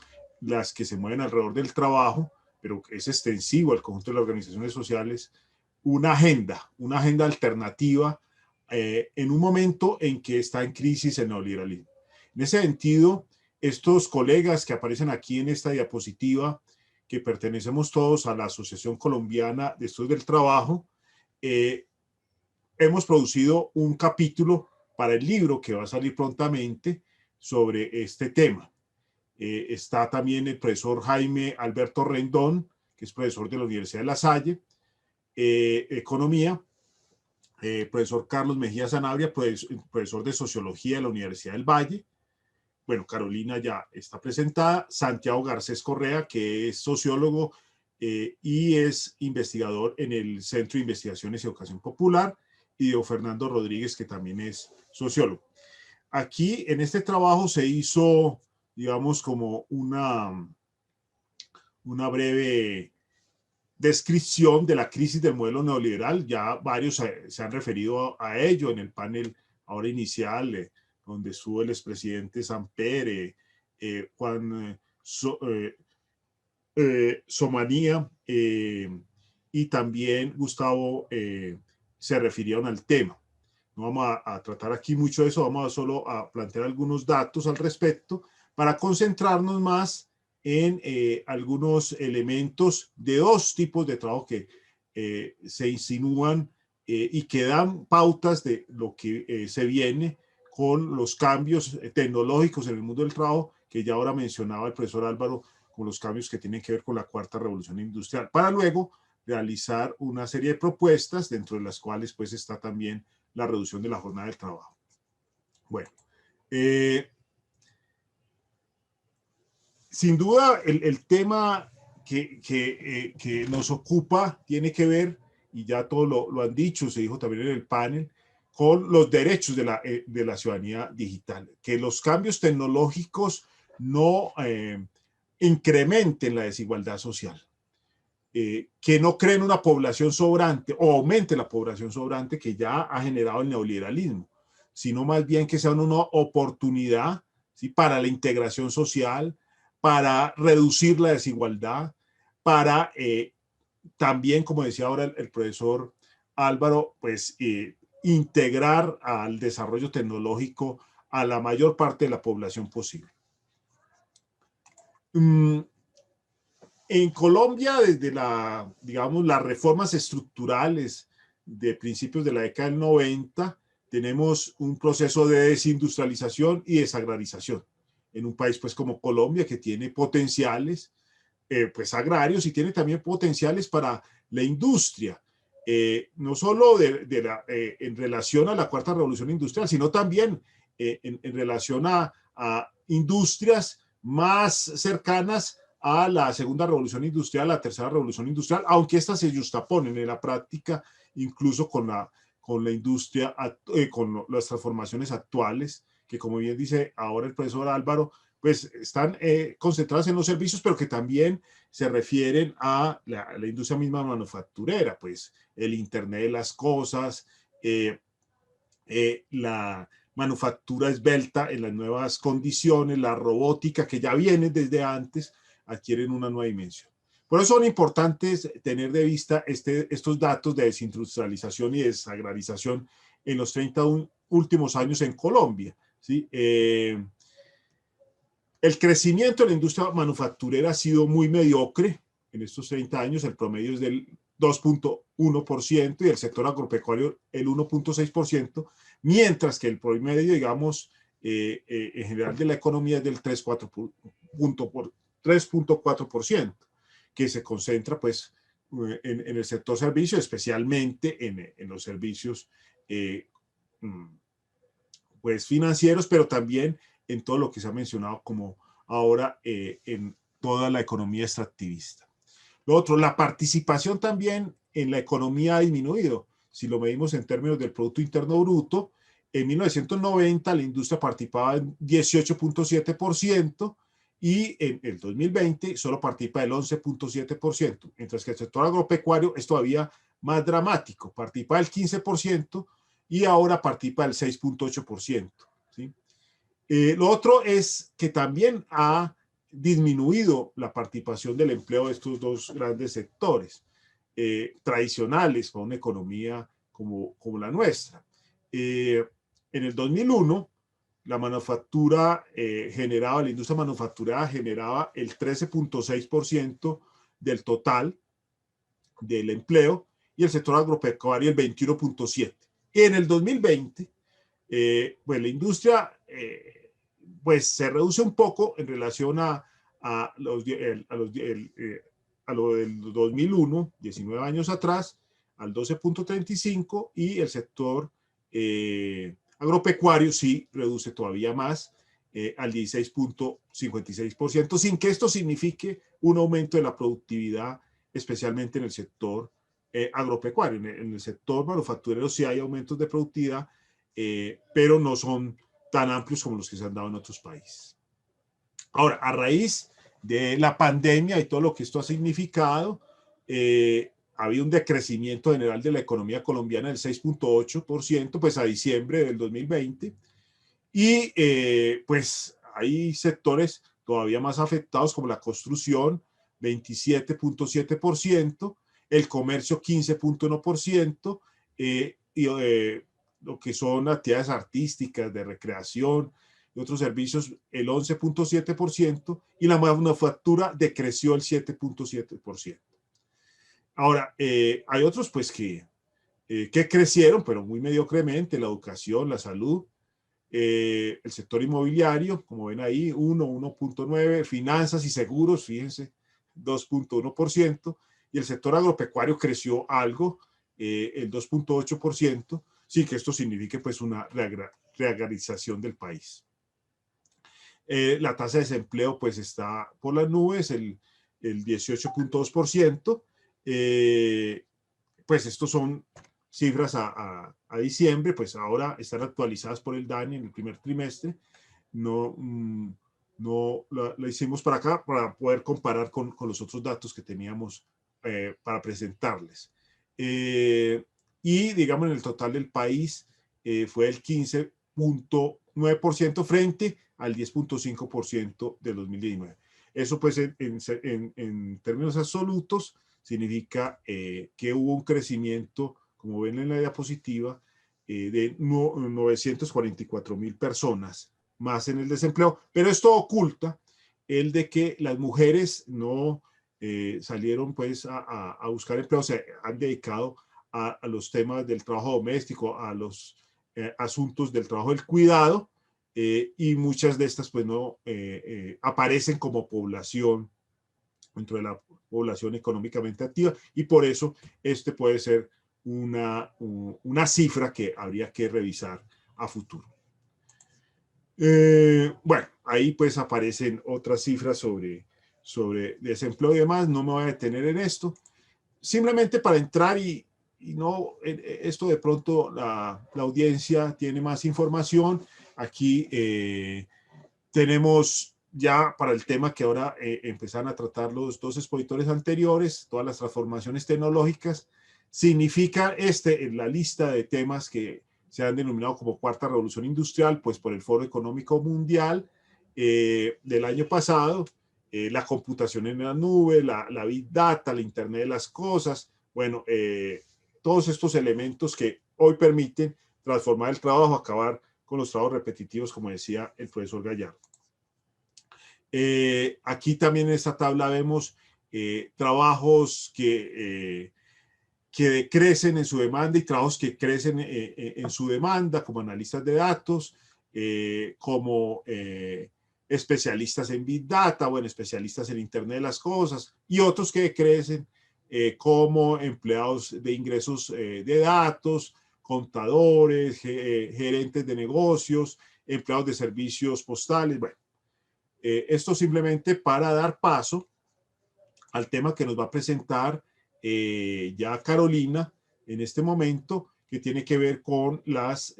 las que se mueven alrededor del trabajo, pero es extensivo al conjunto de las organizaciones sociales, una agenda alternativa en un momento en que está en crisis el neoliberalismo. En ese sentido, estos colegas que aparecen aquí en esta diapositiva, que pertenecemos todos a la Asociación Colombiana de Estudios del Trabajo, hemos producido un capítulo para el libro que va a salir prontamente sobre este tema. Está también el profesor Jaime Alberto Rendón, que es profesor de la Universidad de La Salle, Economía, profesor Carlos Mejía Sanabria, profesor de Sociología de la Universidad del Valle. Bueno, Carolina ya está presentada. Santiago Garcés Correa, que es sociólogo y es investigador en el Centro de Investigaciones y Educación Popular, y Diego Fernando Rodríguez, que también es sociólogo. Aquí en este trabajo se hizo, digamos, como una breve descripción de la crisis del modelo neoliberal. Ya varios se han referido a ello en el panel ahora inicial, donde estuvo el expresidente Samper, Juan Somanía y también Gustavo se refirieron al tema. No vamos a tratar aquí mucho de eso, vamos solo a plantear algunos datos al respecto para concentrarnos más en algunos elementos de dos tipos de trabajo que se insinúan y que dan pautas de lo que se viene con los cambios tecnológicos en el mundo del trabajo, que ya ahora mencionaba el profesor Álvaro, como los cambios que tienen que ver con la cuarta revolución industrial, para luego realizar una serie de propuestas, dentro de las cuales pues está también la reducción de la jornada de trabajo. Bueno, sin duda el tema que nos ocupa tiene que ver, y ya todo lo han dicho, se dijo también en el panel, con los derechos de la ciudadanía digital, que los cambios tecnológicos no incrementen la desigualdad social, que no creen una población sobrante o aumente la población sobrante que ya ha generado el neoliberalismo, sino más bien que sean una oportunidad, ¿sí?, para la integración social, para reducir la desigualdad, para también, como decía ahora el profesor Álvaro, pues integrar al desarrollo tecnológico a la mayor parte de la población posible. En Colombia, desde digamos, las reformas estructurales de principios de la década del 90, tenemos un proceso de desindustrialización y desagrarización en un país pues como Colombia, que tiene potenciales pues agrarios y tiene también potenciales para la industria, no solo en relación a la cuarta revolución industrial, sino también en relación a industrias más cercanas a la segunda revolución industrial, a la tercera revolución industrial, aunque estas se justaponen en la práctica, incluso con la industria, con las transformaciones actuales, que como bien dice ahora el profesor Álvaro, pues están concentradas en los servicios, pero que también se refieren a la industria misma manufacturera, pues el Internet de las cosas, la manufactura esbelta en las nuevas condiciones, la robótica que ya viene desde antes, adquieren una nueva dimensión. Por eso son importantes tener de vista estos datos de desindustrialización y desagrarización en los 30 últimos años en Colombia, ¿sí? El crecimiento de la industria manufacturera ha sido muy mediocre en estos 30 años, el promedio es del 2.1% y el sector agropecuario el 1.6%, mientras que el promedio, digamos, en general de la economía es del 3.4%, que se concentra pues en el sector servicios, especialmente en los servicios pues financieros, pero también en todo lo que se ha mencionado como ahora en toda la economía extractivista. Lo otro, la participación también en la economía ha disminuido. Si lo medimos en términos del Producto Interno Bruto, en 1990 la industria participaba en 18.7% y en el 2020 solo participa del 11.7%, mientras que el sector agropecuario es todavía más dramático, participa del 15% y ahora participa del 6.8%. ¿Sí? Lo otro es que también ha disminuido la participación del empleo de estos dos grandes sectores tradicionales para una economía como la nuestra. En el 2001, la manufactura la industria manufacturera generaba el 13.6% del total del empleo y el sector agropecuario el 21.7%. En el 2020, pues la industria pues se reduce un poco en relación a lo del 2001, 19 años atrás, al 12.35%, y el sector agropecuario sí reduce todavía más, al 16.56%, sin que esto signifique un aumento de la productividad, especialmente en el sector agropecuario. En el sector manufacturero sí hay aumentos de productividad, pero no son tan amplios como los que se han dado en otros países. Ahora, a raíz de la pandemia y todo lo que esto ha significado, había un decrecimiento general de la economía colombiana del 6.8%, pues a diciembre del 2020, y pues hay sectores todavía más afectados como la construcción, 27.7%, el comercio 15.1%, y lo que son actividades artísticas, de recreación y otros servicios, el 11.7%, y la manufactura decreció el 7.7%. Ahora, hay otros pues que crecieron, pero muy mediocremente, la educación, la salud, El sector inmobiliario, como ven ahí, 1.9, finanzas y seguros, fíjense, 2.1%, y el sector agropecuario creció algo, el 2.8%, sí que esto signifique pues una reagrarización del país. La tasa de desempleo pues está por las nubes, el 18.2%, pues estos son cifras a diciembre, pues ahora están actualizadas por el DANI en el primer trimestre. No lo hicimos para acá para poder comparar con los otros datos que teníamos para presentarles. Y digamos en el total del país fue el 15.9% frente al 10.5% del 2019. Eso pues en términos absolutos significa que hubo un crecimiento, como ven en la diapositiva, de 944,000 personas más en el desempleo, pero esto oculta el de que las mujeres no salieron pues a buscar empleo, se han dedicado a los temas del trabajo doméstico, a los asuntos del trabajo del cuidado, y muchas de estas pues no aparecen como población dentro de la población económicamente activa, y por eso este puede ser una cifra que habría que revisar a futuro. Bueno, ahí pues aparecen otras cifras sobre desempleo y demás, no me voy a detener en esto, simplemente para entrar y no, esto de pronto la audiencia tiene más información. Aquí tenemos ya para el tema que ahora empezaron a tratar los dos expositores anteriores, todas las transformaciones tecnológicas, significa en la lista de temas que se han denominado como cuarta revolución industrial, pues por el Foro Económico Mundial del año pasado, la computación en la nube, la Big Data, la Internet de las cosas, bueno, todos estos elementos que hoy permiten transformar el trabajo, acabar con los trabajos repetitivos, como decía el profesor Gallardo. Aquí también en esta tabla vemos trabajos que decrecen en su demanda y trabajos que crecen en su demanda, como analistas de datos, como especialistas en Big Data, bueno, especialistas en Internet de las cosas, y otros que decrecen como empleados de ingresos de datos, contadores, gerentes de negocios, empleados de servicios postales. Bueno, esto simplemente para dar paso al tema que nos va a presentar ya Carolina en este momento, que tiene que ver con las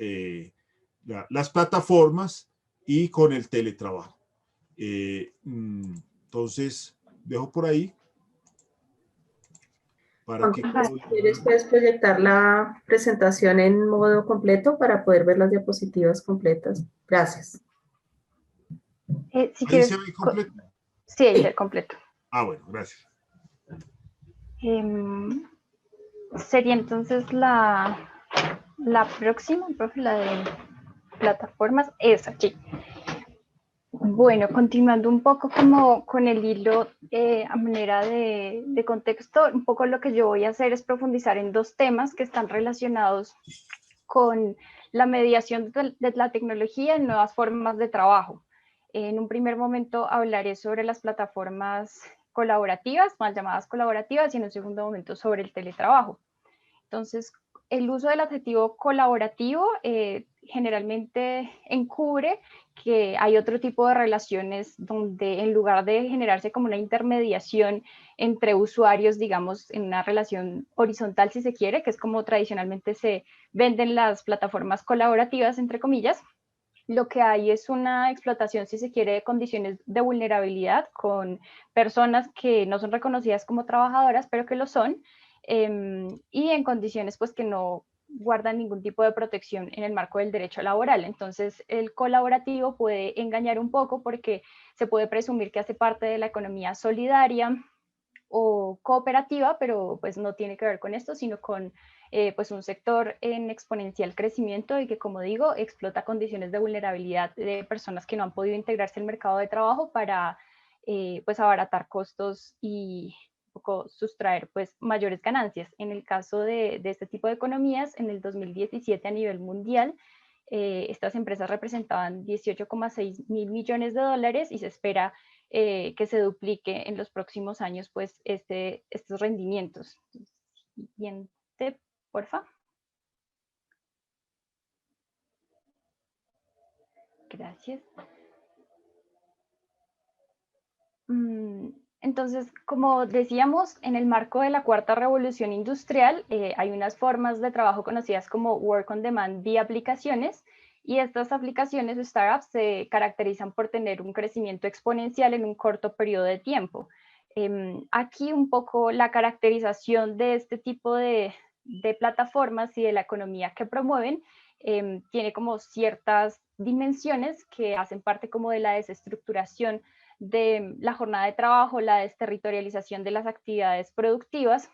plataformas y con el teletrabajo. Entonces, dejo por ahí. Para que ¿Quieres puedes proyectar la presentación en modo completo para poder ver las diapositivas completas? Gracias. Si ¿Ahí quieres, se ve completo? sí, ahí se completo. Ah, bueno, gracias. Sería entonces la próxima, profe, la de plataformas, es aquí. Bueno, continuando un poco como con el hilo a manera de contexto, un poco lo que yo voy a hacer es profundizar en dos temas que están relacionados con la mediación de la tecnología en nuevas formas de trabajo. En un primer momento hablaré sobre las plataformas colaborativas, mal llamadas colaborativas, y en un segundo momento sobre el teletrabajo. Entonces, el uso del adjetivo colaborativo generalmente encubre que hay otro tipo de relaciones donde en lugar de generarse como una intermediación entre usuarios, digamos, en una relación horizontal, si se quiere, que es como tradicionalmente se venden las plataformas colaborativas, entre comillas, lo que hay es una explotación, si se quiere, de condiciones de vulnerabilidad con personas que no son reconocidas como trabajadoras, pero que lo son, y en condiciones pues que no guardan ningún tipo de protección en el marco del derecho laboral. Entonces, el colaborativo puede engañar un poco porque se puede presumir que hace parte de la economía solidaria o cooperativa, pero pues no tiene que ver con esto, sino con pues un sector en exponencial crecimiento y que, como digo, explota condiciones de vulnerabilidad de personas que no han podido integrarse al mercado de trabajo para pues abaratar costos y un poco sustraer pues mayores ganancias. En el caso de este tipo de economías, en el 2017 a nivel mundial, estas empresas representaban 18,6 mil millones de dólares y se espera que se duplique en los próximos años pues estos rendimientos. Siguiente, porfa. Gracias. Entonces, como decíamos, en el marco de la cuarta revolución industrial hay unas formas de trabajo conocidas como work on demand vía aplicaciones, y estas aplicaciones o startups se caracterizan por tener un crecimiento exponencial en un corto periodo de tiempo. Aquí un poco la caracterización de este tipo de plataformas y de la economía que promueven tiene como ciertas dimensiones que hacen parte como de la desestructuración de la jornada de trabajo, la desterritorialización de las actividades productivas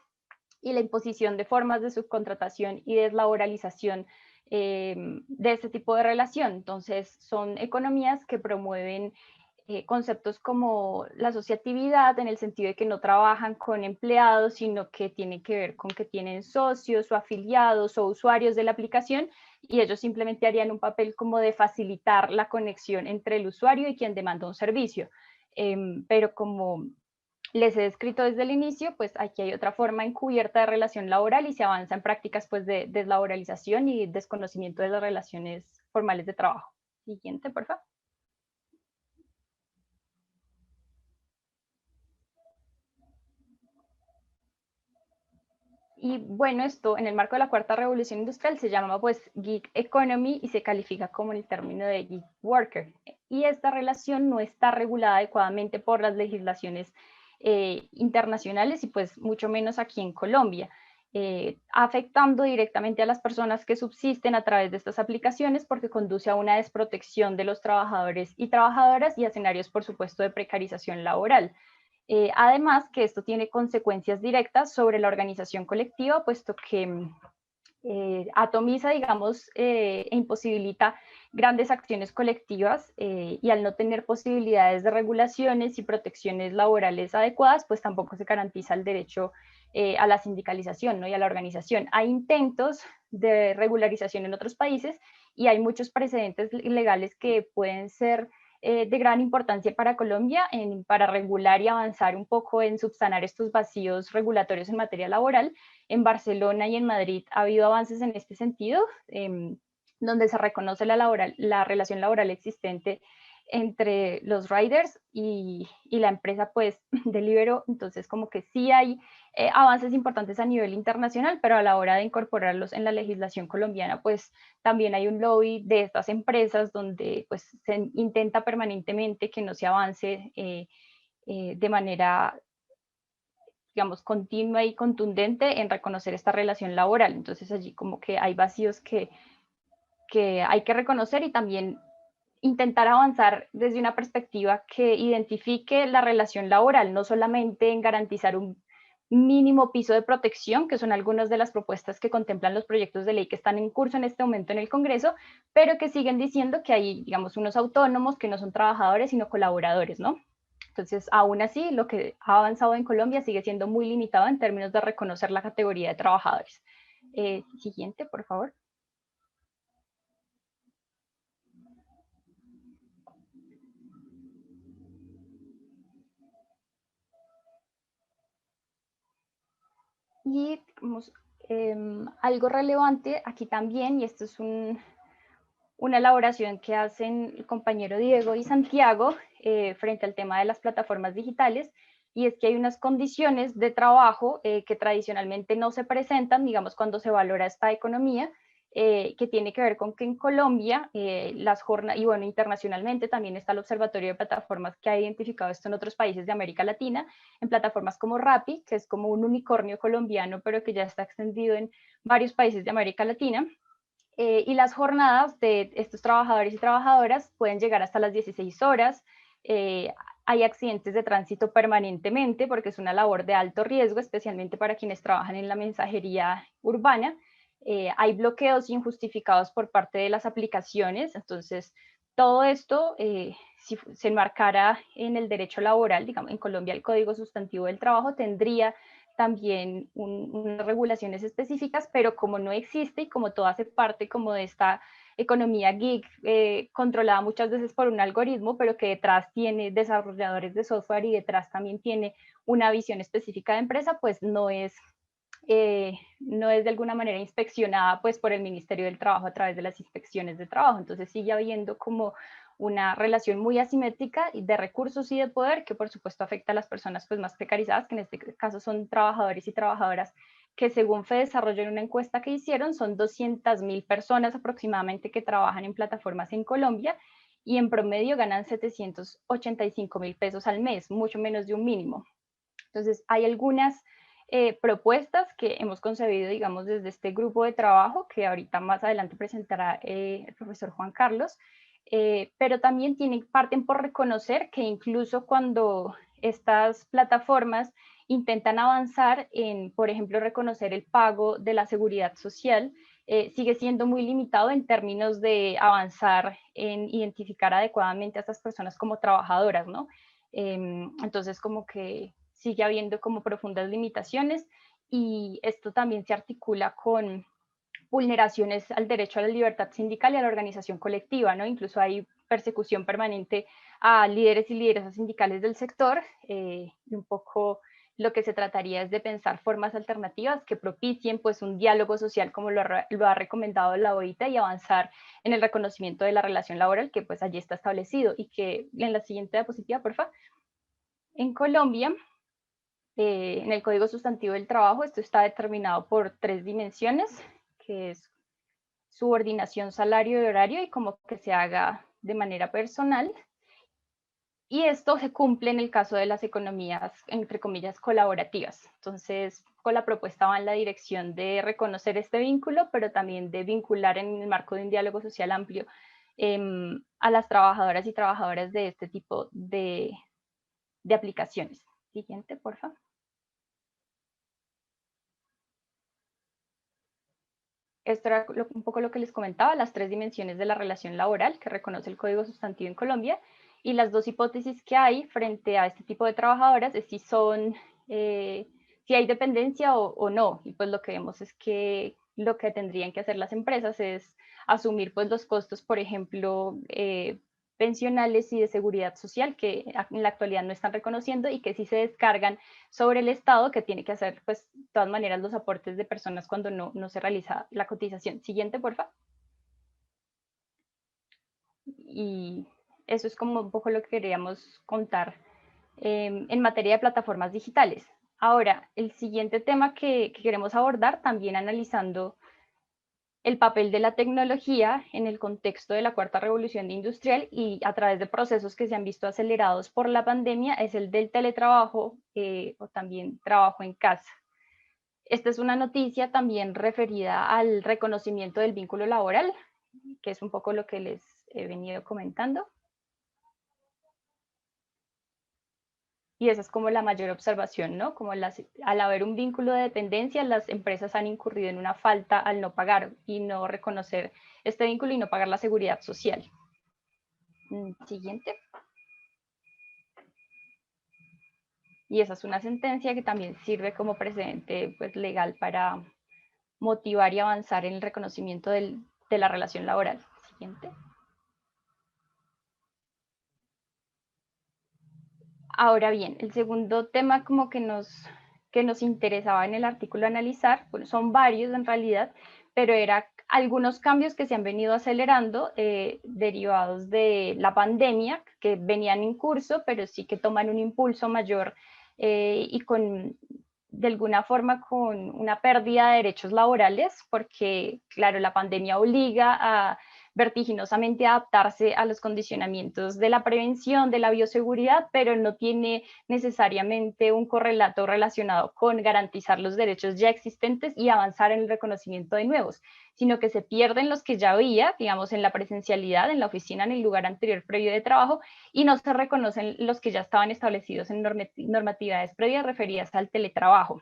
y la imposición de formas de subcontratación y deslaboralización de este tipo de relación. Entonces, son economías que promueven conceptos como la asociatividad, en el sentido de que no trabajan con empleados, sino que tienen que ver con que tienen socios o afiliados o usuarios de la aplicación, y ellos simplemente harían un papel como de facilitar la conexión entre el usuario y quien demanda un servicio. Pero como les he descrito desde el inicio, pues aquí hay otra forma encubierta de relación laboral y se avanza en prácticas pues de deslaboralización y desconocimiento de las relaciones formales de trabajo. Siguiente, por favor. Y bueno, esto en el marco de la cuarta revolución industrial se llama pues gig economy y se califica como el término de gig worker. Y esta relación no está regulada adecuadamente por las legislaciones internacionales y pues mucho menos aquí en Colombia, afectando directamente a las personas que subsisten a través de estas aplicaciones, porque conduce a una desprotección de los trabajadores y trabajadoras y a escenarios, por supuesto, de precarización laboral. Además que esto tiene consecuencias directas sobre la organización colectiva, puesto que atomiza, digamos, e imposibilita grandes acciones colectivas y al no tener posibilidades de regulaciones y protecciones laborales adecuadas, pues tampoco se garantiza el derecho a la sindicalización, ¿no? Y a la organización. Hay intentos de regularización en otros países y hay muchos precedentes legales que pueden ser de gran importancia para Colombia para regular y avanzar un poco en subsanar estos vacíos regulatorios en materia laboral. En Barcelona y en Madrid ha habido avances en este sentido, donde se reconoce la relación laboral existente entre los riders y la empresa pues Deliveroo. Entonces como que sí hay avances importantes a nivel internacional, pero a la hora de incorporarlos en la legislación colombiana pues también hay un lobby de estas empresas donde pues se intenta permanentemente que no se avance de manera, digamos, continua y contundente en reconocer esta relación laboral. Entonces allí como que hay vacíos que hay que reconocer y también intentar avanzar desde una perspectiva que identifique la relación laboral, no solamente en garantizar un mínimo piso de protección, que son algunas de las propuestas que contemplan los proyectos de ley que están en curso en este momento en el Congreso, pero que siguen diciendo que hay, digamos, unos autónomos que no son trabajadores, sino colaboradores, ¿no? Entonces, aún así, lo que ha avanzado en Colombia sigue siendo muy limitado en términos de reconocer la categoría de trabajadores. Siguiente, por favor. Y digamos, algo relevante aquí también, y esto es una elaboración que hacen el compañero Diego y Santiago frente al tema de las plataformas digitales, y es que hay unas condiciones de trabajo que tradicionalmente no se presentan, digamos, cuando se valora esta economía, que tiene que ver con que en Colombia las jornadas, y bueno, internacionalmente también está el Observatorio de Plataformas que ha identificado esto en otros países de América Latina, en plataformas como Rappi, que es como un unicornio colombiano, pero que ya está extendido en varios países de América Latina. Y las jornadas de estos trabajadores y trabajadoras pueden llegar hasta las 16 horas. Hay accidentes de tránsito permanentemente porque es una labor de alto riesgo, especialmente para quienes trabajan en la mensajería urbana. Hay bloqueos injustificados por parte de las aplicaciones. Entonces, todo esto, si se enmarcara en el derecho laboral, digamos, en Colombia el Código Sustantivo del Trabajo tendría también unas regulaciones específicas, pero como no existe y como todo hace parte como de esta economía gig controlada muchas veces por un algoritmo, pero que detrás tiene desarrolladores de software y detrás también tiene una visión específica de empresa, pues no es de alguna manera inspeccionada pues por el Ministerio del Trabajo a través de las inspecciones de trabajo. Entonces sigue habiendo como una relación muy asimétrica de recursos y de poder que por supuesto afecta a las personas pues más precarizadas, que en este caso son trabajadores y trabajadoras, que según FEDesarrollo en una encuesta que hicieron son 200.000 personas aproximadamente que trabajan en plataformas en Colombia y en promedio ganan 785.000 pesos al mes, mucho menos de un mínimo. Entonces hay algunas propuestas que hemos concebido, digamos, desde este grupo de trabajo, que ahorita más adelante presentará el profesor Juan Carlos, pero también parten por reconocer que incluso cuando estas plataformas intentan avanzar en, por ejemplo, reconocer el pago de la seguridad social, sigue siendo muy limitado en términos de avanzar en identificar adecuadamente a estas personas como trabajadoras, ¿no? Entonces, como que sigue habiendo como profundas limitaciones y esto también se articula con vulneraciones al derecho a la libertad sindical y a la organización colectiva, ¿no? Incluso hay persecución permanente a líderes y lideresas sindicales del sector y un poco lo que se trataría es de pensar formas alternativas que propicien pues un diálogo social como lo ha recomendado la OIT y avanzar en el reconocimiento de la relación laboral que pues allí está establecido y que en la siguiente diapositiva, por favor. En Colombia, en el Código Sustantivo del Trabajo, esto está determinado por 3 dimensiones, que es subordinación, salario y horario, y como que se haga de manera personal. Y esto se cumple en el caso de las economías, entre comillas, colaborativas. Entonces, con la propuesta va en la dirección de reconocer este vínculo, pero también de vincular en el marco de un diálogo social amplio a las trabajadoras y trabajadoras de este tipo de aplicaciones. Siguiente, por favor. Esto era un poco lo que les comentaba, las 3 dimensiones de la relación laboral que reconoce el Código Sustantivo en Colombia y las 2 hipótesis que hay frente a este tipo de trabajadoras es si hay dependencia o no. Y pues lo que vemos es que lo que tendrían que hacer las empresas es asumir pues los costos, por ejemplo, pensionales y de seguridad social que en la actualidad no están reconociendo y que sí se descargan sobre el Estado, que tiene que hacer, pues, de todas maneras, los aportes de personas cuando no se realiza la cotización. Siguiente, por favor. Y eso es como un poco lo que queríamos contar en materia de plataformas digitales. Ahora, el siguiente tema que queremos abordar, también analizando el papel de la tecnología en el contexto de la cuarta revolución industrial y a través de procesos que se han visto acelerados por la pandemia, es el del teletrabajo o también trabajo en casa. Esta es una noticia también referida al reconocimiento del vínculo laboral, que es un poco lo que les he venido comentando. Y esa es como la mayor observación, ¿no? Como al haber un vínculo de dependencia, las empresas han incurrido en una falta al no pagar y no reconocer este vínculo y no pagar la seguridad social. Siguiente. Y esa es una sentencia que también sirve como precedente pues, legal para motivar y avanzar en el reconocimiento de la relación laboral. Siguiente. Ahora bien, el segundo tema como que nos interesaba en el artículo analizar, bueno, son varios en realidad, pero era algunos cambios que se han venido acelerando derivados de la pandemia, que venían en curso, pero sí que toman un impulso mayor y de alguna forma con una pérdida de derechos laborales, porque claro, la pandemia obliga a vertiginosamente adaptarse a los condicionamientos de la prevención, de la bioseguridad, pero no tiene necesariamente un correlato relacionado con garantizar los derechos ya existentes y avanzar en el reconocimiento de nuevos, sino que se pierden los que ya había, digamos, en la presencialidad, en la oficina, en el lugar anterior previo de trabajo, y no se reconocen los que ya estaban establecidos en normatividades previas referidas al teletrabajo.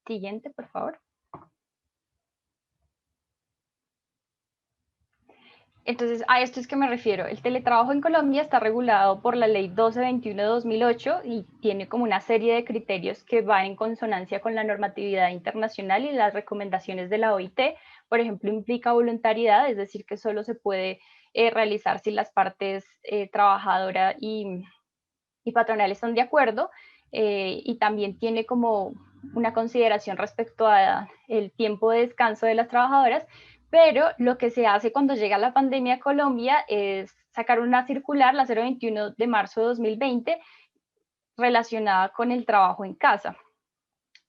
Siguiente, por favor. Entonces, a esto es que me refiero. El teletrabajo en Colombia está regulado por la ley 1221 de 2008 y tiene como una serie de criterios que van en consonancia con la normatividad internacional y las recomendaciones de la OIT. Por ejemplo, implica voluntariedad, es decir, que solo se puede realizar si las partes trabajadora y patronal están de acuerdo, y también tiene como una consideración respecto a el tiempo de descanso de las trabajadoras, pero lo que se hace cuando llega la pandemia a Colombia es sacar una circular, la 021 de marzo de 2020, relacionada con el trabajo en casa.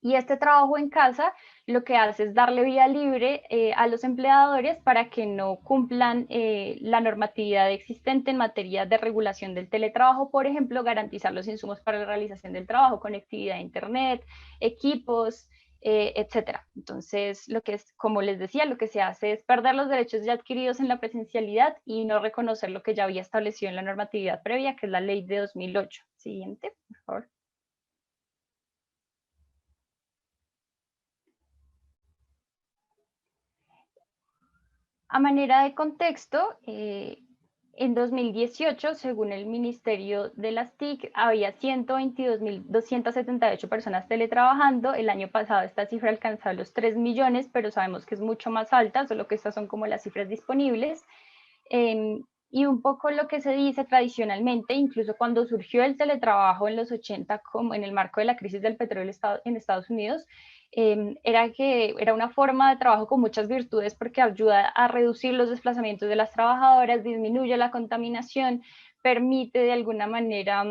Y este trabajo en casa lo que hace es darle vía libre a los empleadores para que no cumplan la normatividad existente en materia de regulación del teletrabajo, por ejemplo, garantizar los insumos para la realización del trabajo, conectividad a Internet, equipos, etcétera. Entonces, lo que es, como les decía, lo que se hace es perder los derechos ya adquiridos en la presencialidad y no reconocer lo que ya había establecido en la normatividad previa, que es la ley de 2008. Siguiente, por favor. A manera de contexto, en 2018, según el Ministerio de las TIC, había 122.278 personas teletrabajando. El año pasado esta cifra alcanzó los 3 millones, pero sabemos que es mucho más alta, solo que estas son como las cifras disponibles. Y un poco lo que se dice tradicionalmente, incluso cuando surgió el teletrabajo en los 80, como en el marco de la crisis del petróleo en Estados Unidos, era que era una forma de trabajo con muchas virtudes porque ayuda a reducir los desplazamientos de las trabajadoras, disminuye la contaminación, permite de alguna manera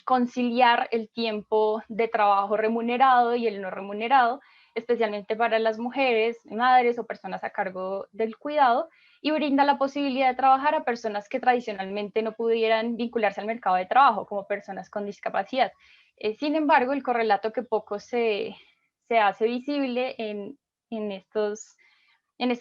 conciliar el tiempo de trabajo remunerado y el no remunerado, especialmente para las mujeres, madres o personas a cargo del cuidado, y brinda la posibilidad de trabajar a personas que tradicionalmente no pudieran vincularse al mercado de trabajo, como personas con discapacidad. Sin embargo, el correlato que poco se hace visible en estas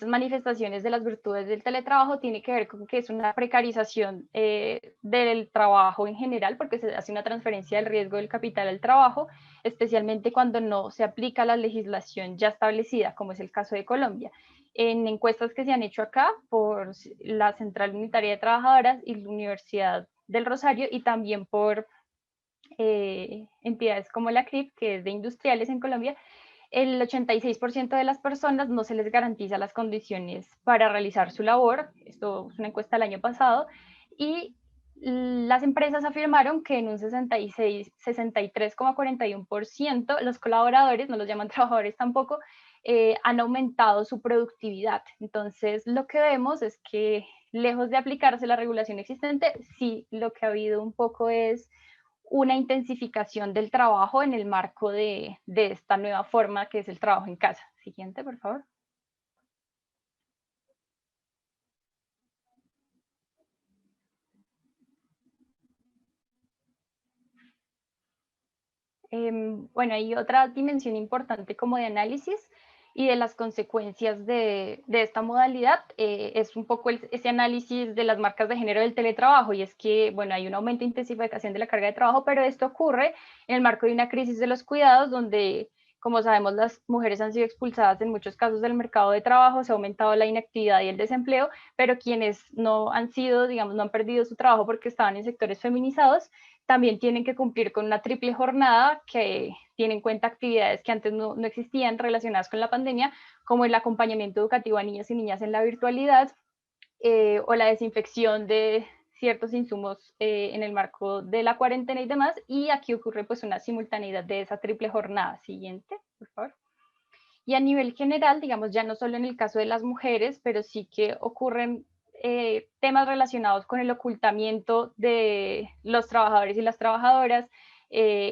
manifestaciones de las virtudes del teletrabajo tiene que ver con que es una precarización del trabajo en general, porque se hace una transferencia del riesgo del capital al trabajo, especialmente cuando no se aplica la legislación ya establecida, como es el caso de Colombia. En encuestas que se han hecho acá por la Central Unitaria de Trabajadoras y la Universidad del Rosario, y también por entidades como la CRIP, que es de industriales en Colombia, el 86% de las personas no se les garantiza las condiciones para realizar su labor. Esto es una encuesta del año pasado. Y las empresas afirmaron que en un 63,41% los colaboradores, no los llaman trabajadores tampoco, han aumentado su productividad. Entonces, lo que vemos es que lejos de aplicarse la regulación existente, sí, lo que ha habido un poco es una intensificación del trabajo en el marco de esta nueva forma que es el trabajo en casa. Siguiente, por favor. Bueno, hay otra dimensión importante como de análisis y de las consecuencias de esta modalidad, es un poco ese análisis de las marcas de género del teletrabajo, y es que, bueno, hay un aumento de intensificación de la carga de trabajo, pero esto ocurre en el marco de una crisis de los cuidados, donde, como sabemos, las mujeres han sido expulsadas en muchos casos del mercado de trabajo, se ha aumentado la inactividad y el desempleo, pero quienes no han sido, digamos, no han perdido su trabajo porque estaban en sectores feminizados, también tienen que cumplir con una triple jornada que tiene en cuenta actividades que antes no existían relacionadas con la pandemia, como el acompañamiento educativo a niños y niñas en la virtualidad, o la desinfección de ciertos insumos en el marco de la cuarentena y demás, y aquí ocurre pues una simultaneidad de esa triple jornada. Siguiente, por favor. Y a nivel general, digamos, ya no solo en el caso de las mujeres, pero sí que ocurren temas relacionados con el ocultamiento de los trabajadores y las trabajadoras,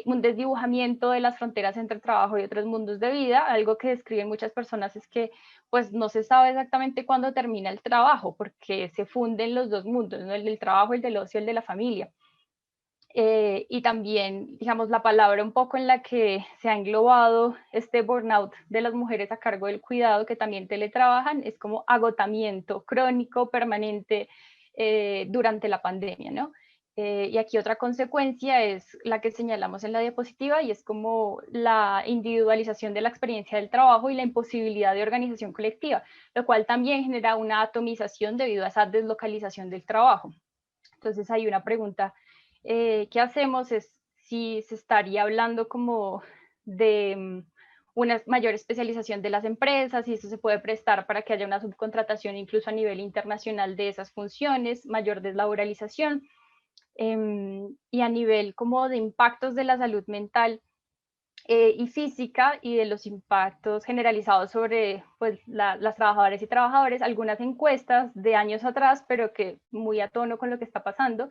un desdibujamiento de las fronteras entre el trabajo y otros mundos de vida. Algo que describen muchas personas es que pues no se sabe exactamente cuándo termina el trabajo, porque se funden los dos mundos, ¿no? El del trabajo, el del ocio, el de la familia. Y también, digamos, la palabra un poco en la que se ha englobado este burnout de las mujeres a cargo del cuidado, que también teletrabajan, es como agotamiento crónico, permanente, durante la pandemia, ¿no? Y aquí otra consecuencia es la que señalamos en la diapositiva, y es como la individualización de la experiencia del trabajo y la imposibilidad de organización colectiva, lo cual también genera una atomización debido a esa deslocalización del trabajo. Entonces hay una pregunta que hacemos, es si se estaría hablando como de una mayor especialización de las empresas, y esto se puede prestar para que haya una subcontratación incluso a nivel internacional de esas funciones, mayor deslaboralización. Y a nivel como de impactos de la salud mental y física y de los impactos generalizados sobre pues, las trabajadoras y trabajadores, algunas encuestas de años atrás, pero que muy a tono con lo que está pasando,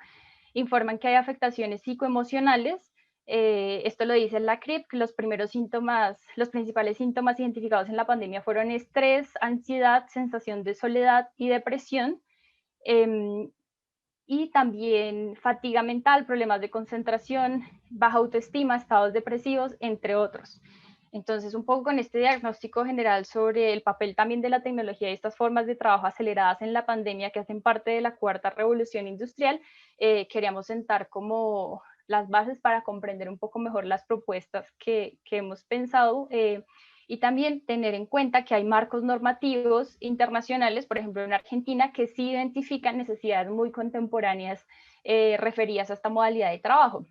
informan que hay afectaciones psicoemocionales. Esto lo dice la CRIP, que los principales síntomas identificados en la pandemia fueron estrés, ansiedad, sensación de soledad y depresión. Y también fatiga mental, problemas de concentración, baja autoestima, estados depresivos, entre otros. Entonces, un poco con este diagnóstico general sobre el papel también de la tecnología y estas formas de trabajo aceleradas en la pandemia que hacen parte de la cuarta revolución industrial, queríamos sentar como las bases para comprender un poco mejor las propuestas que hemos pensado, y también tener en cuenta que hay marcos normativos internacionales, por ejemplo en Argentina, que sí identifican necesidades muy contemporáneas referidas a esta modalidad de trabajo.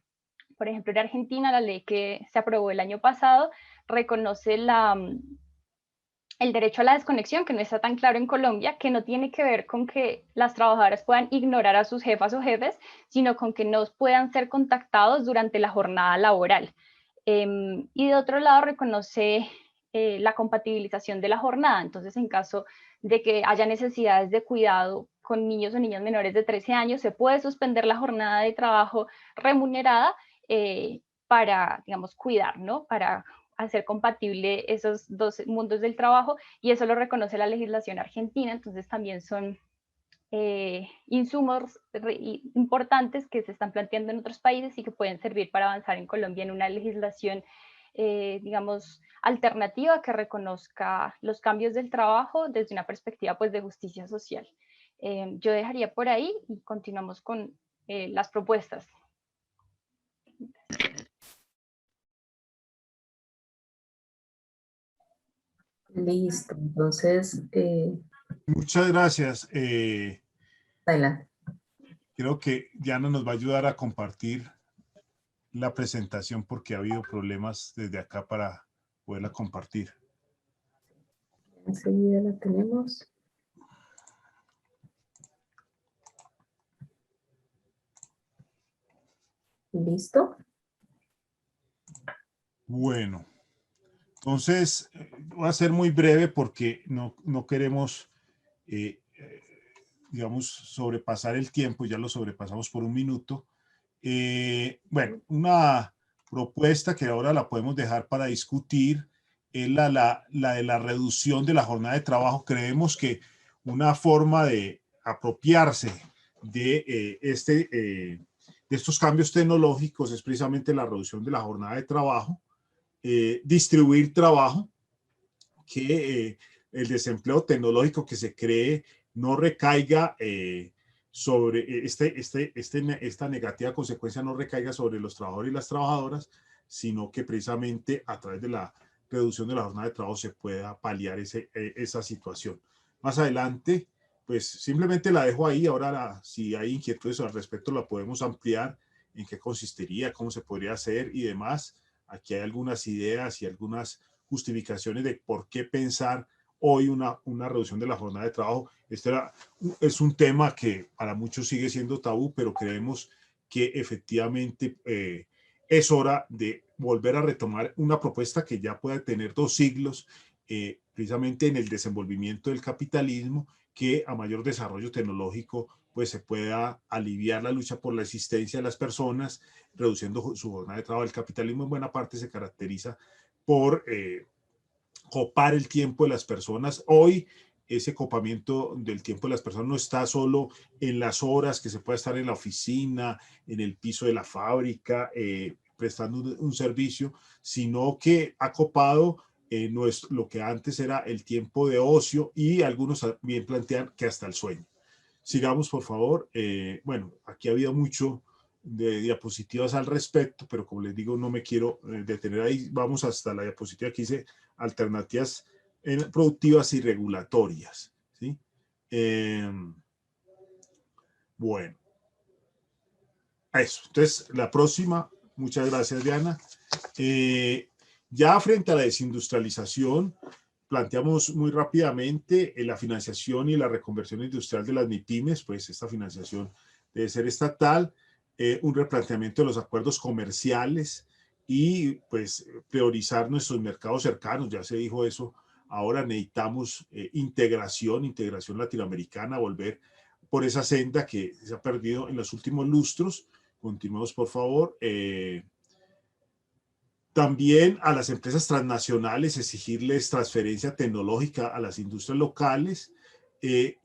Por ejemplo, en Argentina la ley que se aprobó el año pasado reconoce el derecho a la desconexión, que no está tan claro en Colombia, que no tiene que ver con que las trabajadoras puedan ignorar a sus jefas o jefes, sino con que no puedan ser contactados durante la jornada laboral. Y de otro lado reconoce la compatibilización de la jornada. Entonces, en caso de que haya necesidades de cuidado con niños o niñas menores de 13 años, se puede suspender la jornada de trabajo remunerada para, digamos, cuidar, ¿no? Para hacer compatible esos dos mundos del trabajo, y eso lo reconoce la legislación argentina. Entonces también son insumos importantes que se están planteando en otros países y que pueden servir para avanzar en Colombia en una legislación digamos, alternativa que reconozca los cambios del trabajo desde una perspectiva pues, de justicia social. Yo dejaría por ahí y continuamos con las propuestas. Listo, entonces, Muchas gracias. adelante. Creo que Diana nos va a ayudar a compartir la presentación porque ha habido problemas desde acá para poderla compartir. Enseguida la tenemos. ¿Listo? Bueno, entonces voy a ser muy breve porque no queremos, digamos, sobrepasar el tiempo, ya lo sobrepasamos por un minuto. Bueno, una propuesta que ahora la podemos dejar para discutir es la de la reducción de la jornada de trabajo. Creemos que una forma de apropiarse de estos cambios tecnológicos es precisamente la reducción de la jornada de trabajo, distribuir trabajo, que el desempleo tecnológico que se cree no recaiga sobre esta negativa consecuencia, no recaiga sobre los trabajadores y las trabajadoras, sino que precisamente a través de la reducción de la jornada de trabajo se pueda paliar esa situación. Más adelante, pues simplemente la dejo ahí. Ahora, si hay inquietudes al respecto, la podemos ampliar en qué consistiría, cómo se podría hacer y demás. Aquí hay algunas ideas y algunas justificaciones de por qué pensar hoy una reducción de la jornada de trabajo. Es un tema que para muchos sigue siendo tabú, pero creemos que efectivamente es hora de volver a retomar una propuesta que ya pueda tener 2 siglos, precisamente en el desenvolvimiento del capitalismo, que a mayor desarrollo tecnológico pues se pueda aliviar la lucha por la existencia de las personas, reduciendo su jornada de trabajo. El capitalismo en buena parte se caracteriza por copar el tiempo de las personas. Hoy ese copamiento del tiempo de las personas no está solo en las horas que se puede estar en la oficina, en el piso de la fábrica, prestando un servicio, sino que ha copado no es lo que antes era el tiempo de ocio, y algunos también plantean que hasta el sueño. Sigamos, por favor. Bueno, aquí ha habido mucho de diapositivas al respecto, pero como les digo, no me quiero detener ahí. Vamos hasta la diapositiva que dice alternativas productivas y regulatorias, ¿sí? Bueno, eso. Entonces, la próxima, muchas gracias, Diana. Ya frente a la desindustrialización, planteamos muy rápidamente la financiación y la reconversión industrial de las MIPYMES, pues esta financiación debe ser estatal, un replanteamiento de los acuerdos comerciales y pues priorizar nuestros mercados cercanos, ya se dijo eso, ahora necesitamos integración latinoamericana, volver por esa senda que se ha perdido en los últimos lustros. Continuemos, por favor. También a las empresas transnacionales exigirles transferencia tecnológica a las industrias locales,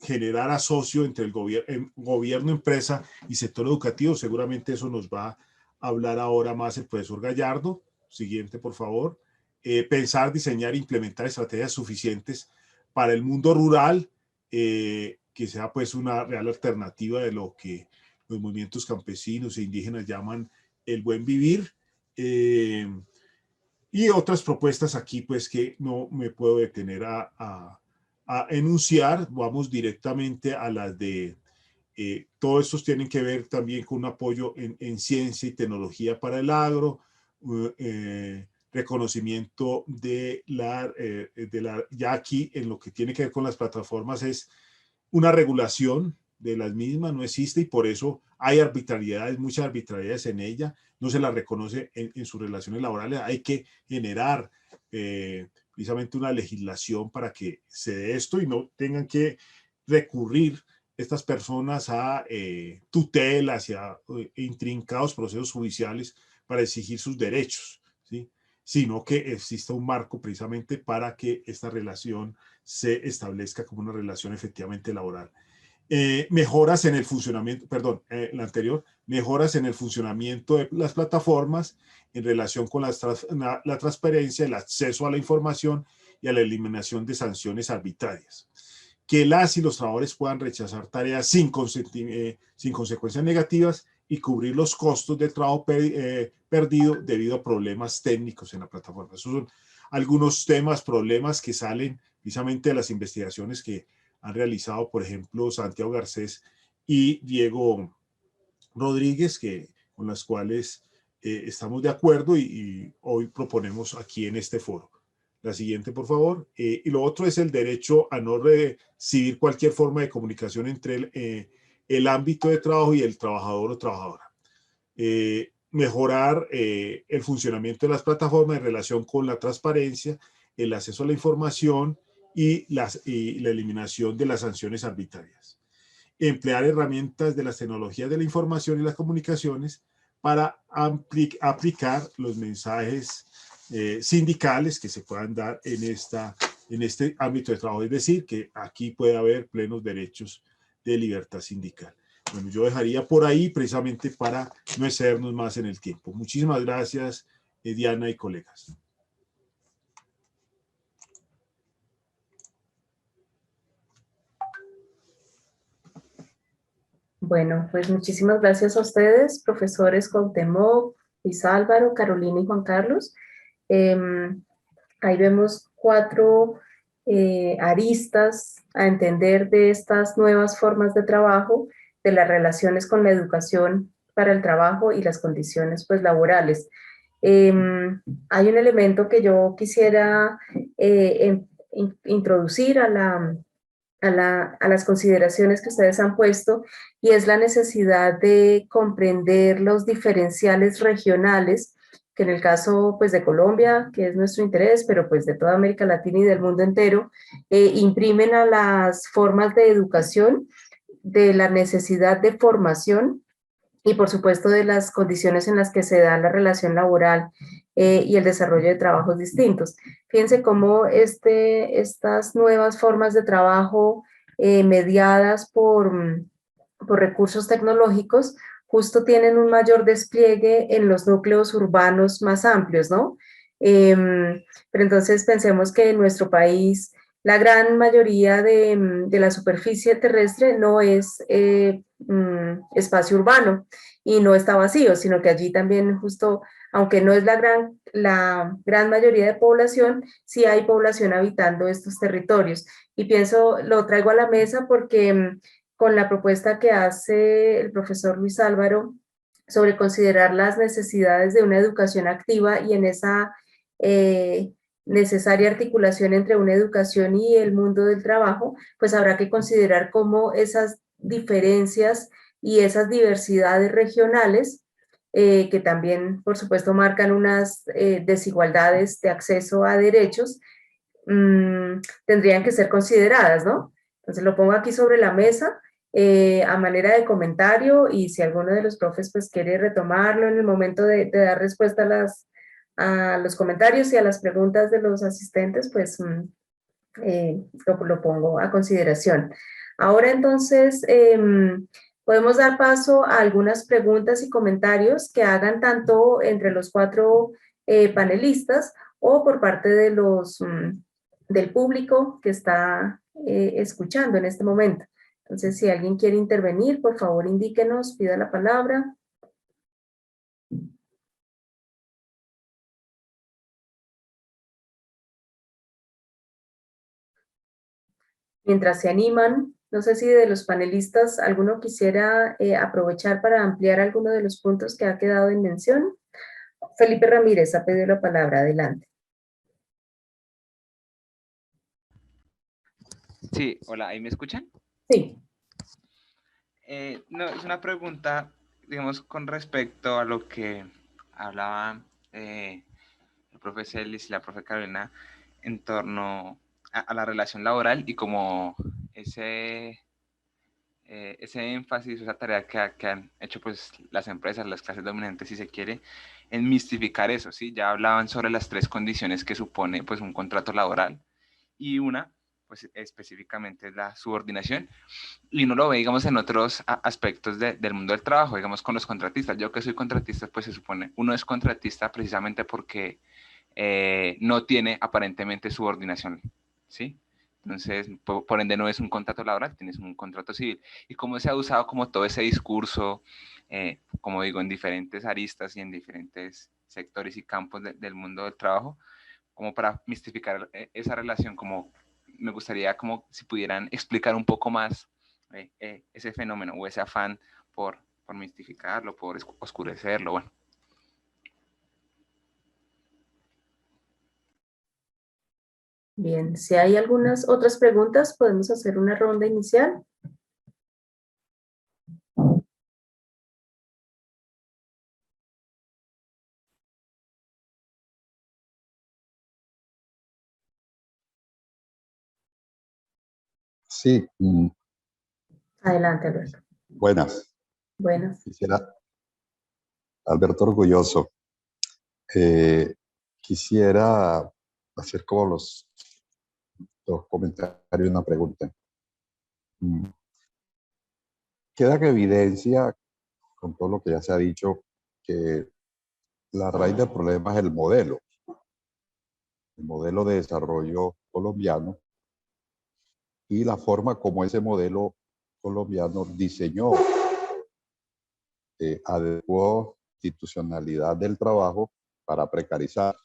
generar asocio entre el gobierno, empresa y sector educativo. Seguramente eso nos va a hablar ahora más el profesor Gallardo. Siguiente, por favor. Pensar, diseñar e implementar estrategias suficientes para el mundo rural, que sea pues una real alternativa de lo que los movimientos campesinos e indígenas llaman el buen vivir. Y otras propuestas aquí, pues, que no me puedo detener a enunciar. Vamos directamente a las de, todos estos tienen que ver también con un apoyo en ciencia y tecnología para el agro, reconocimiento ya aquí en lo que tiene que ver con las plataformas es una regulación de las mismas, no existe y por eso hay arbitrariedades, muchas arbitrariedades en ella, no se la reconoce en sus relaciones laborales, hay que generar precisamente una legislación para que se dé esto y no tengan que recurrir estas personas a tutelas y a intrincados procesos judiciales para exigir sus derechos, ¿sí? Sino que exista un marco precisamente para que esta relación se establezca como una relación efectivamente laboral. Mejoras en el funcionamiento, perdón, la anterior, mejoras en el funcionamiento de las plataformas en relación con la transparencia, el acceso a la información y a la eliminación de sanciones arbitrarias. Que las y los trabajadores puedan rechazar tareas sin consecuencias negativas y cubrir los costos del trabajo perdido debido a problemas técnicos en la plataforma. Esos son algunos temas, problemas que salen precisamente de las investigaciones que han realizado, por ejemplo, Santiago Garcés y Diego Rodríguez, con las cuales estamos de acuerdo y hoy proponemos aquí en este foro. La siguiente, por favor. Y lo otro es el derecho a no recibir cualquier forma de comunicación entre el ámbito de trabajo y el trabajador o trabajadora. Mejorar el funcionamiento de las plataformas en relación con la transparencia, el acceso a la información y la eliminación de las sanciones arbitrarias. Emplear herramientas de las tecnologías de la información y las comunicaciones para aplicar los mensajes sindicales que se puedan dar en este ámbito de trabajo. Es decir, que aquí puede haber plenos derechos de libertad sindical. Bueno, yo dejaría por ahí precisamente para no excedernos más en el tiempo. Muchísimas gracias, Diana y colegas. Bueno, pues muchísimas gracias a ustedes, profesores Cuauhtémoc, Luis Álvaro, Carolina y Juan Carlos. Ahí vemos 4 aristas a entender de estas nuevas formas de trabajo, de las relaciones con la educación para el trabajo y las condiciones pues, laborales. Hay un elemento que yo quisiera introducir a las consideraciones que ustedes han puesto, y es la necesidad de comprender los diferenciales regionales que en el caso pues, de Colombia, que es nuestro interés, pero pues de toda América Latina y del mundo entero, imprimen a las formas de educación, de la necesidad de formación y por supuesto de las condiciones en las que se da la relación laboral y el desarrollo de trabajos distintos. Fíjense cómo estas nuevas formas de trabajo mediadas por recursos tecnológicos justo tienen un mayor despliegue en los núcleos urbanos más amplios, ¿no? Pero entonces pensemos que en nuestro país la gran mayoría de la superficie terrestre no es espacio urbano y no está vacío, sino que allí también justo, aunque no es la gran mayoría de población, sí hay población habitando estos territorios. Y pienso, lo traigo a la mesa porque con la propuesta que hace el profesor Luis Álvaro sobre considerar las necesidades de una educación activa y en esa necesaria articulación entre una educación y el mundo del trabajo, pues habrá que considerar cómo esas diferencias y esas diversidades regionales, que también, por supuesto, marcan unas desigualdades de acceso a derechos, tendrían que ser consideradas, ¿no? Entonces lo pongo aquí sobre la mesa a manera de comentario y si alguno de los profes pues quiere retomarlo en el momento de dar respuesta a los comentarios y a las preguntas de los asistentes, pues lo pongo a consideración. Ahora entonces podemos dar paso a algunas preguntas y comentarios que hagan tanto entre los cuatro panelistas o por parte de del público que está escuchando en este momento. Entonces, si alguien quiere intervenir, por favor indíquenos, pida la palabra. Mientras se animan, no sé si de los panelistas alguno quisiera aprovechar para ampliar alguno de los puntos que ha quedado en mención. Felipe Ramírez ha pedido la palabra, adelante. Sí, hola, ¿ahí me escuchan? Sí. No, es una pregunta, digamos, con respecto a lo que hablaba el profe Celis y la profe Carolina en torno a la relación laboral y como ese énfasis, esa tarea que han hecho pues las empresas, las clases dominantes, si se quiere, en mistificar eso, ¿sí? Ya hablaban sobre las 3 condiciones que supone pues un contrato laboral y una, pues específicamente es la subordinación y uno lo ve, digamos, en otros aspectos del mundo del trabajo, digamos, con los contratistas. Yo que soy contratista, pues se supone, uno es contratista precisamente porque no tiene aparentemente subordinación, ¿sí? Entonces, por ende no es un contrato laboral, tienes un contrato civil. Y cómo se ha usado como todo ese discurso, como digo, en diferentes aristas y en diferentes sectores y campos del mundo del trabajo, como para mistificar esa relación, como me gustaría como si pudieran explicar un poco más ese fenómeno o ese afán por mistificarlo, por oscurecerlo, bueno. Bien, si hay algunas otras preguntas, podemos hacer una ronda inicial. Sí, Adelante, Alberto. buenas. Buenas. Quisiera, Alberto Orgulloso, quisiera hacer como los comentarios y una pregunta. Queda que evidencia, con todo lo que ya se ha dicho, que la raíz del problema es el modelo de desarrollo colombiano y la forma como ese modelo colombiano diseñó, adecuó institucionalidad del trabajo para precarizar.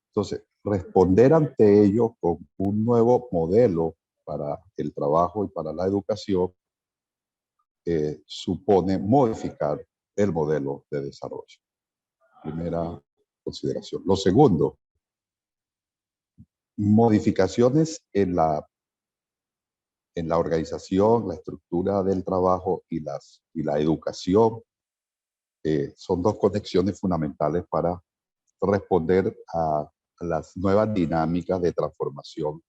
Entonces, responder ante ello con un nuevo modelo para el trabajo y para la educación supone modificar el modelo de desarrollo. Primera consideración. Lo segundo, modificaciones en la organización, la estructura del trabajo y la educación son 2 conexiones fundamentales para responder a las nuevas dinámicas de transformación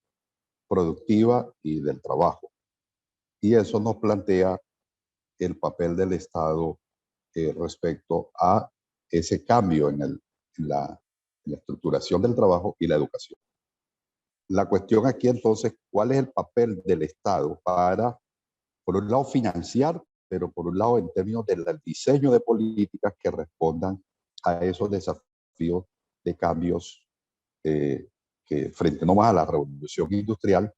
productiva y del trabajo. Y eso nos plantea el papel del Estado respecto a ese cambio en la estructuración del trabajo y la educación. La cuestión aquí entonces, ¿cuál es el papel del Estado para, por un lado, financiar, pero por un lado, en términos del diseño de políticas que respondan a esos desafíos de cambios que frente nomás a la revolución industrial,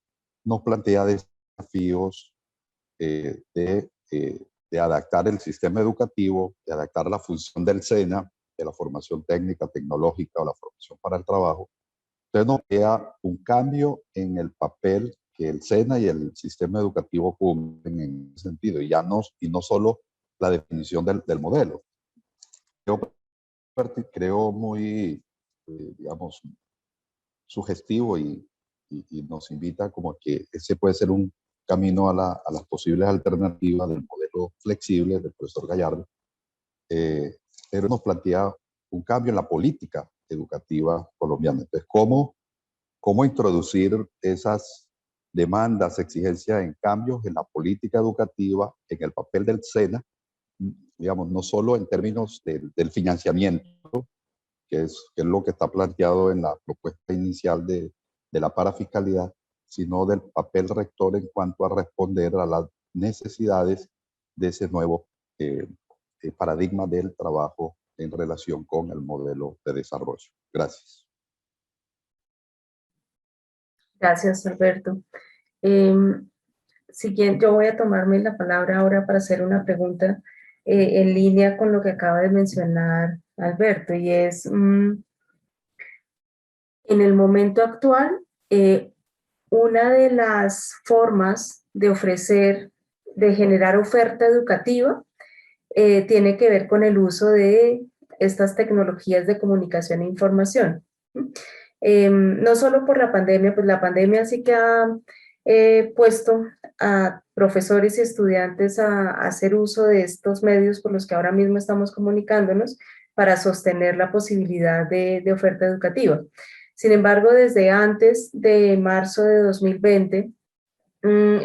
nos plantea desafíos de adaptar el sistema educativo, de adaptar la función del SENA, de la formación técnica, tecnológica o la formación para el trabajo. Entonces nos crea un cambio en el papel que el SENA y el sistema educativo cumplen en ese sentido, y no solo la definición del modelo. Creo muy, digamos, sugestivo y nos invita como a que ese puede ser un camino a las posibles alternativas del modelo flexible del profesor Gallardo, pero nos plantea un cambio en la política educativa colombiana. Entonces, ¿cómo introducir esas demandas, exigencias en cambios en la política educativa, en el papel del SENA, digamos, no solo en términos del financiamiento, que es lo que está planteado en la propuesta inicial de la parafiscalidad, sino del papel rector en cuanto a responder a las necesidades de ese nuevo paradigma del trabajo en relación con el modelo de desarrollo. Gracias. Gracias, Alberto. Siguiente, yo voy a tomarme la palabra ahora para hacer una pregunta en línea con lo que acaba de mencionar Alberto, y es, en el momento actual, una de las formas de ofrecer, de generar oferta educativa, tiene que ver con el uso de estas tecnologías de comunicación e información. No solo por la pandemia, pues la pandemia sí que ha puesto a profesores y estudiantes a hacer uso de estos medios por los que ahora mismo estamos comunicándonos para sostener la posibilidad de oferta educativa. Sin embargo, desde antes de marzo de 2020,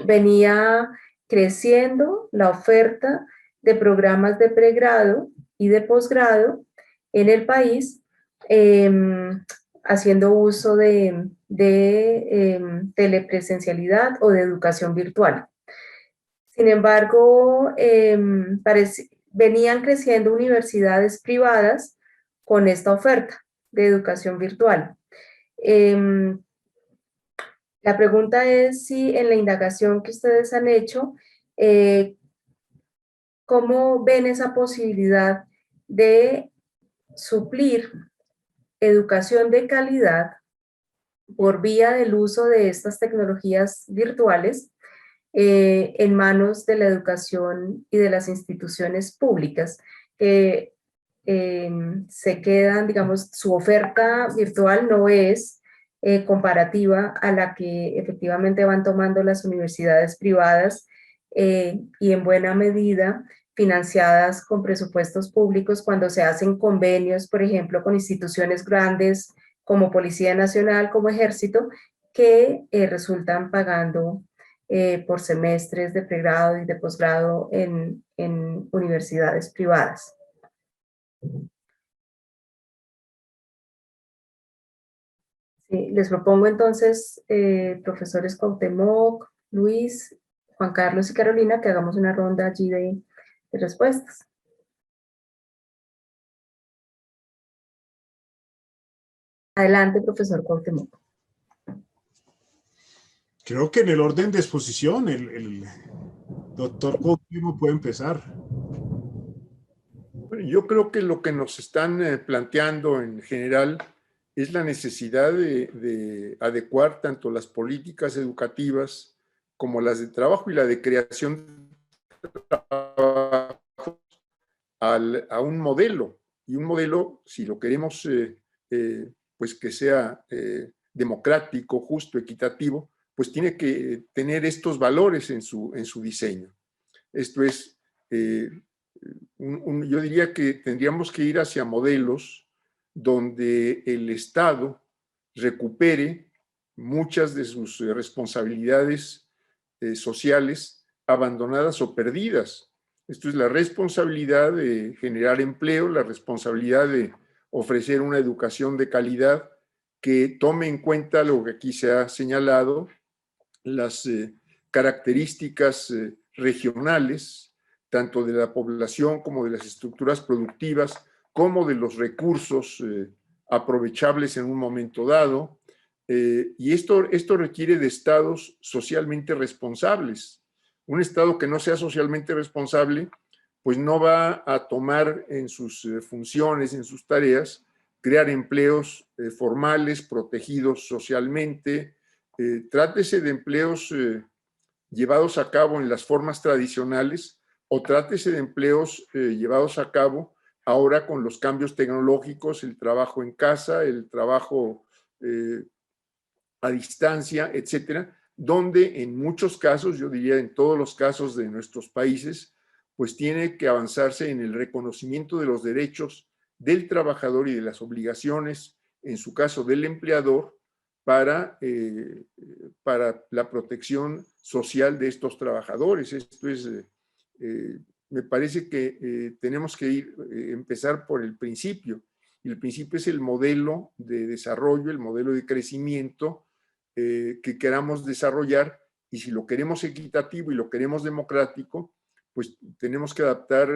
venía creciendo la oferta de programas de pregrado y de posgrado en el país, haciendo uso de telepresencialidad o de educación virtual. Sin embargo, venían creciendo universidades privadas con esta oferta de educación virtual. La pregunta es si en la indagación que ustedes han hecho, ¿cómo ven esa posibilidad de suplir educación de calidad por vía del uso de estas tecnologías virtuales en manos de la educación y de las instituciones públicas que se quedan, digamos, su oferta virtual no es comparativa a la que efectivamente van tomando las universidades privadas y en buena medida financiadas con presupuestos públicos cuando se hacen convenios, por ejemplo, con instituciones grandes como Policía Nacional, como Ejército, que resultan pagando por semestres de pregrado y de posgrado en universidades privadas. Sí, les propongo entonces, profesores Cuauhtémoc, Luis, Juan Carlos y Carolina, que hagamos una ronda allí de respuestas. Adelante, profesor Cuauhtémoc. Creo que en el orden de exposición, el doctor Cuauhtémoc puede empezar. Bueno, yo creo que lo que nos están planteando en general es la necesidad de adecuar tanto las políticas educativas como las de trabajo y la de creación de trabajo a un modelo. Y un modelo, si lo queremos, pues que sea democrático, justo, equitativo, pues tiene que tener estos valores en su diseño. Esto es, yo diría que tendríamos que ir hacia modelos donde el Estado recupere muchas de sus responsabilidades sociales abandonadas o perdidas. Esto es la responsabilidad de generar empleo, la responsabilidad de ofrecer una educación de calidad que tome en cuenta lo que aquí se ha señalado, las características regionales, tanto de la población como de las estructuras productivas, como de los recursos aprovechables en un momento dado, Y esto requiere de estados socialmente responsables. Un estado que no sea socialmente responsable, pues no va a tomar en sus funciones, en sus tareas, crear empleos formales, protegidos socialmente. Trátese de empleos llevados a cabo en las formas tradicionales o trátese de empleos llevados a cabo ahora con los cambios tecnológicos, el trabajo en casa, el trabajo a distancia, etcétera, donde en muchos casos, yo diría en todos los casos de nuestros países, pues tiene que avanzarse en el reconocimiento de los derechos del trabajador y de las obligaciones, en su caso del empleador, para la protección social de estos trabajadores. Esto es, me parece que tenemos que empezar por el principio. Y el principio es el modelo de desarrollo, el modelo de crecimiento que queramos desarrollar, y si lo queremos equitativo y lo queremos democrático, pues tenemos que adaptar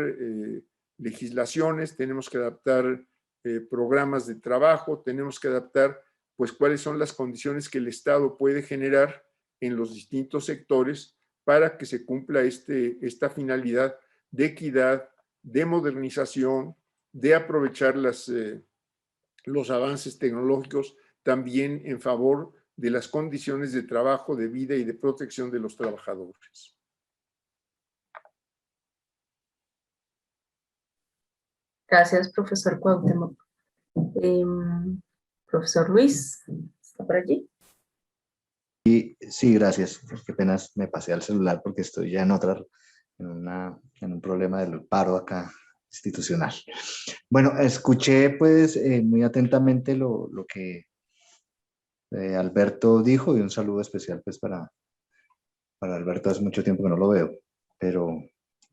legislaciones, tenemos que adaptar programas de trabajo, tenemos que adaptar pues cuáles son las condiciones que el Estado puede generar en los distintos sectores para que se cumpla esta finalidad de equidad, de modernización, de aprovechar los avances tecnológicos también en favor de las condiciones de trabajo, de vida y de protección de los trabajadores. Gracias, profesor Cuauhtémoc. Profesor Luis, ¿está por allí? Sí, gracias. Qué pena, me pasé al celular porque estoy ya en un problema del paro acá institucional. Bueno, escuché pues muy atentamente lo que Alberto dijo, y un saludo especial pues para Alberto. Hace mucho tiempo que no lo veo, pero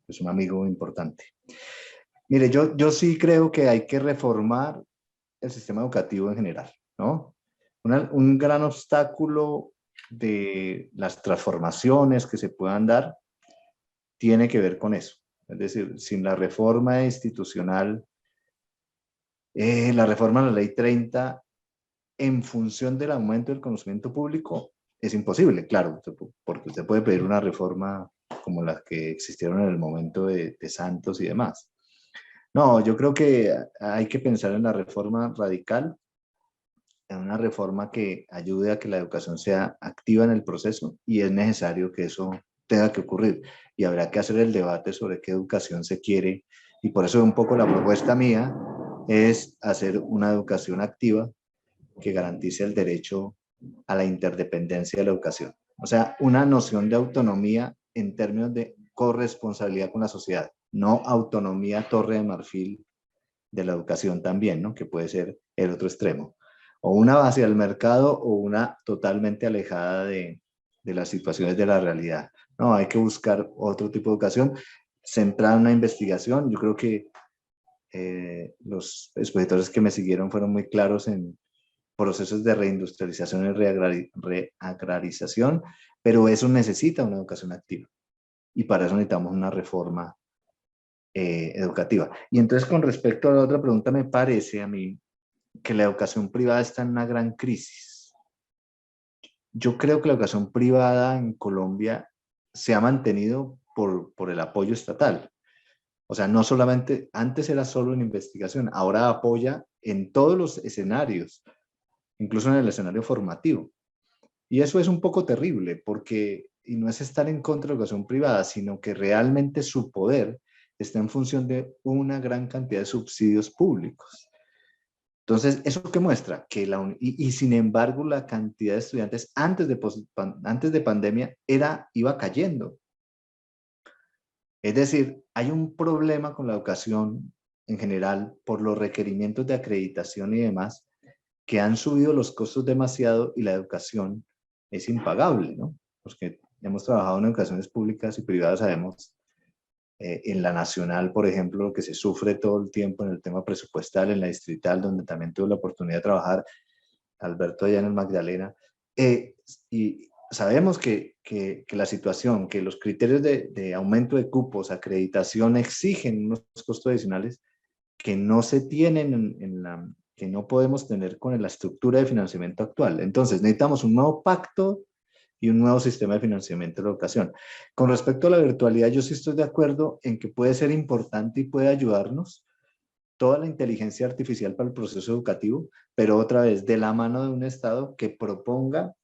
es un amigo importante. Mire, yo sí creo que hay que reformar el sistema educativo en general, ¿no? Un gran obstáculo de las transformaciones que se puedan dar tiene que ver con eso. Es decir, sin la reforma institucional, la reforma de la Ley 30, en función del aumento del conocimiento público, es imposible, claro, porque usted puede pedir una reforma como las que existieron en el momento de Santos y demás. No, yo creo que hay que pensar en la reforma radical, en una reforma que ayude a que la educación sea activa en el proceso, y es necesario que eso tenga que ocurrir. Y habrá que hacer el debate sobre qué educación se quiere, y por eso un poco la propuesta mía es hacer una educación activa que garantice el derecho a la interdependencia de la educación. O sea, una noción de autonomía en términos de corresponsabilidad con la sociedad, no autonomía torre de marfil de la educación también, ¿no? Que puede ser el otro extremo. O una base al mercado o una totalmente alejada de las situaciones de la realidad. No, hay que buscar otro tipo de educación centrada en una investigación. Yo creo que los expositores que me siguieron fueron muy claros en procesos de reindustrialización y reagrarización, pero eso necesita una educación activa. Y para eso necesitamos una reforma educativa. Y entonces, con respecto a la otra pregunta, me parece a mí que la educación privada está en una gran crisis. Yo creo que la educación privada en Colombia se ha mantenido por el apoyo estatal. O sea, no solamente, antes era solo en investigación, ahora apoya en todos los escenarios, incluso en el escenario formativo. Y eso es un poco terrible, porque, y no es estar en contra de la educación privada, sino que realmente su poder está en función de una gran cantidad de subsidios públicos. Entonces, ¿eso qué muestra? Que sin embargo, la cantidad de estudiantes antes de pandemia iba cayendo. Es decir, hay un problema con la educación en general por los requerimientos de acreditación y demás, que han subido los costos demasiado, y la educación es impagable, ¿no? Porque hemos trabajado en educaciones públicas y privadas, sabemos, en la nacional, por ejemplo, lo que se sufre todo el tiempo en el tema presupuestal, en la distrital, donde también tuve la oportunidad de trabajar, Alberto, allá en el Magdalena, y sabemos que la situación, que los criterios de aumento de cupos, acreditación, exigen unos costos adicionales que no se tienen que no podemos tener con la estructura de financiamiento actual. Entonces, necesitamos un nuevo pacto y un nuevo sistema de financiamiento de la educación. Con respecto a la virtualidad, yo sí estoy de acuerdo en que puede ser importante y puede ayudarnos toda la inteligencia artificial para el proceso educativo, pero otra vez, de la mano de un Estado que proponga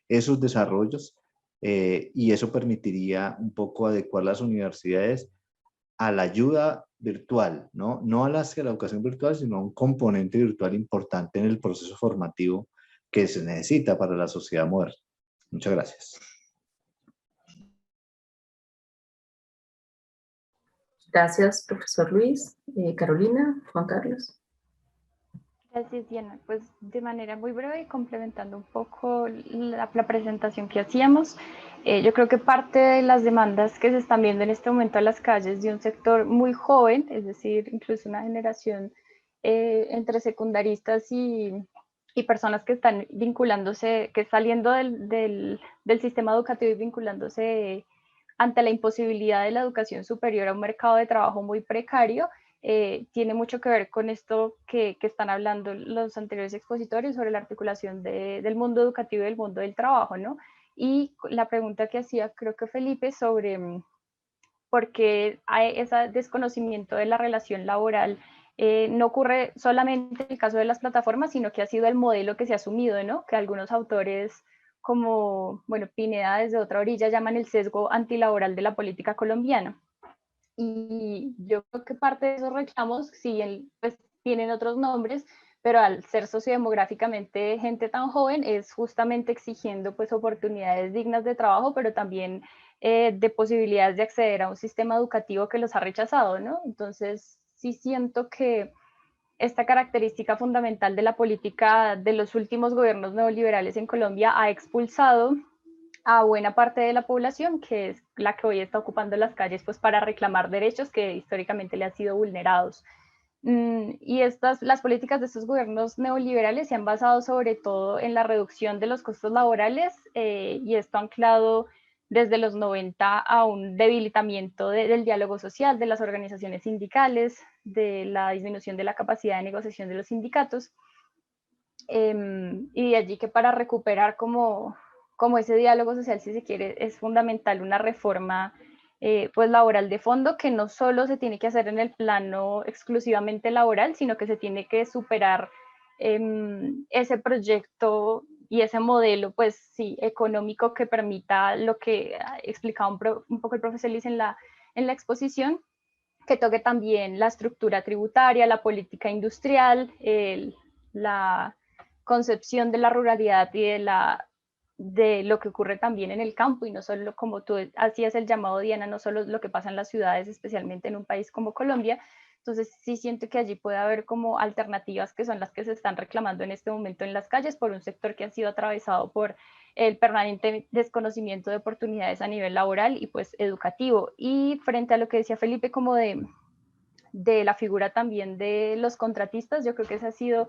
esos desarrollos, y eso permitiría un poco adecuar las universidades a la ayuda virtual, ¿no? No a la educación virtual, sino a un componente virtual importante en el proceso formativo que se necesita para la sociedad moderna. Muchas gracias. Gracias, profesor Luis. Carolina, Juan Carlos. Gracias, Diana. Pues de manera muy breve y complementando un poco la presentación que hacíamos, yo creo que parte de las demandas que se están viendo en este momento a las calles de un sector muy joven, es decir, incluso una generación entre secundaristas y personas que están vinculándose, que saliendo del sistema educativo y vinculándose ante la imposibilidad de la educación superior a un mercado de trabajo muy precario, tiene mucho que ver con esto que están hablando los anteriores expositores sobre la articulación del mundo educativo y del mundo del trabajo, ¿no? Y la pregunta que hacía, creo que Felipe, sobre por qué hay ese desconocimiento de la relación laboral, no ocurre solamente en el caso de las plataformas, sino que ha sido el modelo que se ha asumido, ¿no? Que algunos autores como, bueno, Pineda desde otra orilla llaman el sesgo antilaboral de la política colombiana. Y yo creo que parte de esos reclamos, sí, pues, tienen otros nombres, pero al ser sociodemográficamente gente tan joven, es justamente exigiendo pues oportunidades dignas de trabajo, pero también de posibilidades de acceder a un sistema educativo que los ha rechazado, ¿no? Entonces, sí siento que esta característica fundamental de la política de los últimos gobiernos neoliberales en Colombia ha expulsado a buena parte de la población, que es la que hoy está ocupando las calles pues para reclamar derechos que históricamente le han sido vulnerados. Y las políticas de estos gobiernos neoliberales se han basado sobre todo en la reducción de los costos laborales, y esto anclado desde los 90 a un debilitamiento del diálogo social, de las organizaciones sindicales, de la disminución de la capacidad de negociación de los sindicatos, y de allí que para recuperar como ese diálogo social, si se quiere, es fundamental una reforma pues laboral de fondo, que no solo se tiene que hacer en el plano exclusivamente laboral, sino que se tiene que superar ese proyecto y ese modelo, pues sí, económico, que permita lo que explicaba un poco el profesor Liz en la exposición, que toque también la estructura tributaria, la política industrial, la concepción de la ruralidad y de lo que ocurre también en el campo, y no solo, como tú hacías el llamado, Diana, no solo lo que pasa en las ciudades, especialmente en un país como Colombia. Entonces sí siento que allí puede haber como alternativas que son las que se están reclamando en este momento en las calles por un sector que ha sido atravesado por el permanente desconocimiento de oportunidades a nivel laboral y pues educativo. Y frente a lo que decía Felipe como de la figura también de los contratistas, yo creo que esa ha sido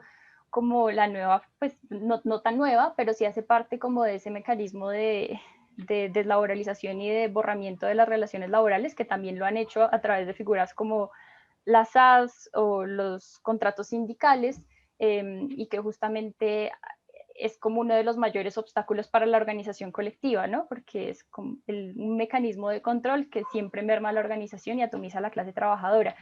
como la nueva, pues no tan nueva, pero sí hace parte como de ese mecanismo de deslaboralización y de borramiento de las relaciones laborales, que también lo han hecho a través de figuras como las SAS o los contratos sindicales, y que justamente es como uno de los mayores obstáculos para la organización colectiva, ¿no? Porque es como un mecanismo de control que siempre merma la organización y atomiza a la clase trabajadora.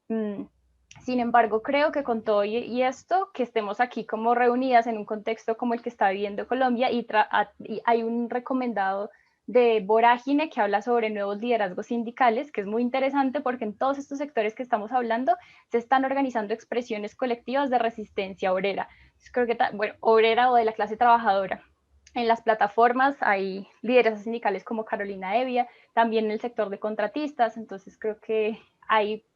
Sin embargo, creo que con todo y esto, que estemos aquí como reunidas en un contexto como el que está viviendo Colombia, y hay un recomendado de Vorágine que habla sobre nuevos liderazgos sindicales, que es muy interesante porque en todos estos sectores que estamos hablando se están organizando expresiones colectivas de resistencia obrera. Entonces, creo que, bueno, obrera o de la clase trabajadora. En las plataformas hay lideresas sindicales como Carolina Evia, también en el sector de contratistas. Entonces creo que hay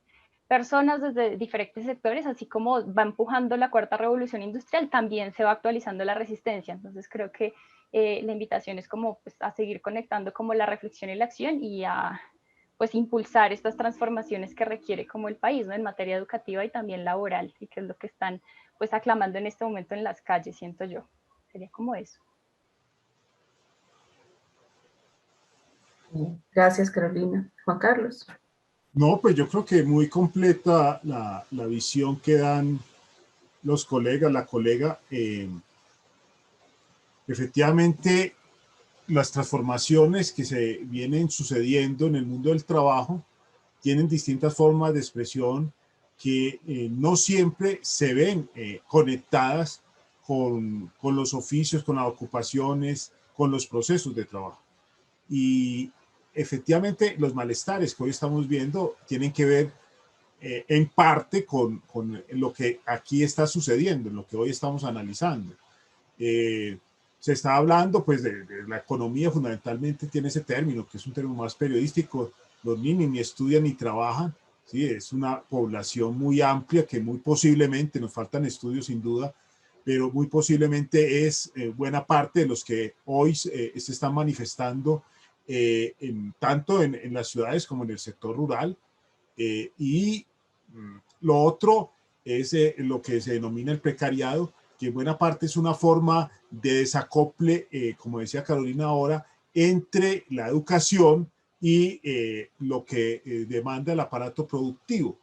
personas desde diferentes sectores, así como va empujando la cuarta revolución industrial, también se va actualizando la resistencia. Entonces creo que la invitación es como pues, a seguir conectando como la reflexión y la acción, y a pues impulsar estas transformaciones que requiere como el país, ¿no? En materia educativa y también laboral, y que es lo que están pues aclamando en este momento en las calles, siento yo. Sería como eso. Gracias, Carolina. Juan Carlos. No, pues yo creo que muy completa la visión que dan los colegas, la colega, efectivamente las transformaciones que se vienen sucediendo en el mundo del trabajo tienen distintas formas de expresión que no siempre se ven conectadas con los oficios, con las ocupaciones, con los procesos de trabajo. Y efectivamente los malestares que hoy estamos viendo tienen que ver en parte con lo que aquí está sucediendo, en lo que hoy estamos analizando. Se está hablando pues de la economía, fundamentalmente tiene ese término, que es un término más periodístico. Los niños ni estudian ni trabajan, ¿sí? Es una población muy amplia que muy posiblemente, nos faltan estudios sin duda, pero muy posiblemente es buena parte de los que hoy se están manifestando tanto en las ciudades como en el sector rural. Y lo otro es lo que se denomina el precariado, que en buena parte es una forma de desacople, como decía Carolina ahora, entre la educación y lo que demanda el aparato productivo.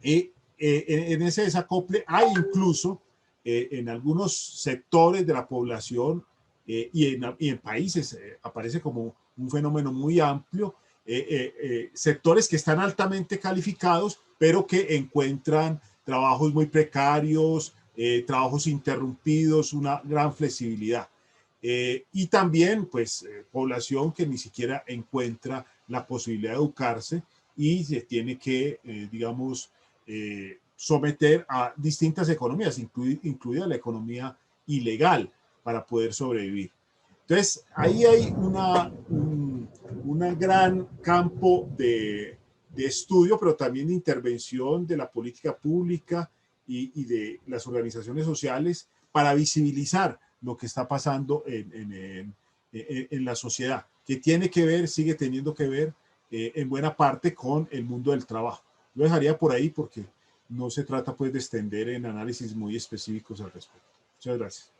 En ese desacople hay incluso en algunos sectores de la población y en países aparece como un fenómeno muy amplio, sectores que están altamente calificados, pero que encuentran trabajos muy precarios, trabajos interrumpidos, una gran flexibilidad. Y también, pues, población que ni siquiera encuentra la posibilidad de educarse y se tiene que, digamos, someter a distintas economías, incluida la economía ilegal, para poder sobrevivir. Entonces, ahí hay un gran campo de estudio, pero también de intervención de la política pública y de las organizaciones sociales para visibilizar lo que está pasando en la sociedad, que tiene que ver, sigue teniendo que ver en buena parte con el mundo del trabajo. Lo dejaría por ahí porque no se trata pues de extender en análisis muy específicos al respecto. Muchas gracias.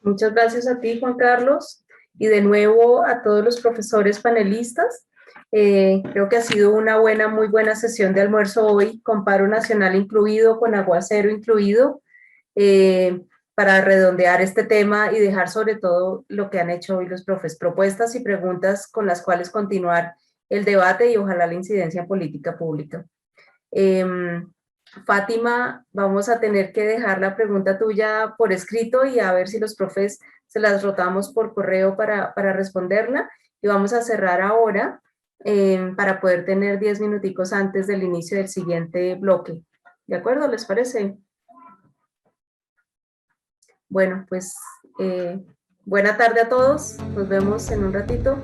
Muchas gracias a ti, Juan Carlos, y de nuevo a todos los profesores panelistas. Creo que ha sido una muy buena sesión de almuerzo hoy, con paro nacional incluido, con aguacero incluido, para redondear este tema y dejar sobre todo lo que han hecho hoy los profes, propuestas y preguntas con las cuales continuar el debate y ojalá la incidencia en política pública. Fátima, vamos a tener que dejar la pregunta tuya por escrito y a ver si los profes se las rotamos por correo para responderla. Y vamos a cerrar ahora para poder tener 10 minuticos antes del inicio del siguiente bloque. ¿De acuerdo? ¿Les parece? Bueno, pues buena tarde a todos. Nos vemos en un ratito.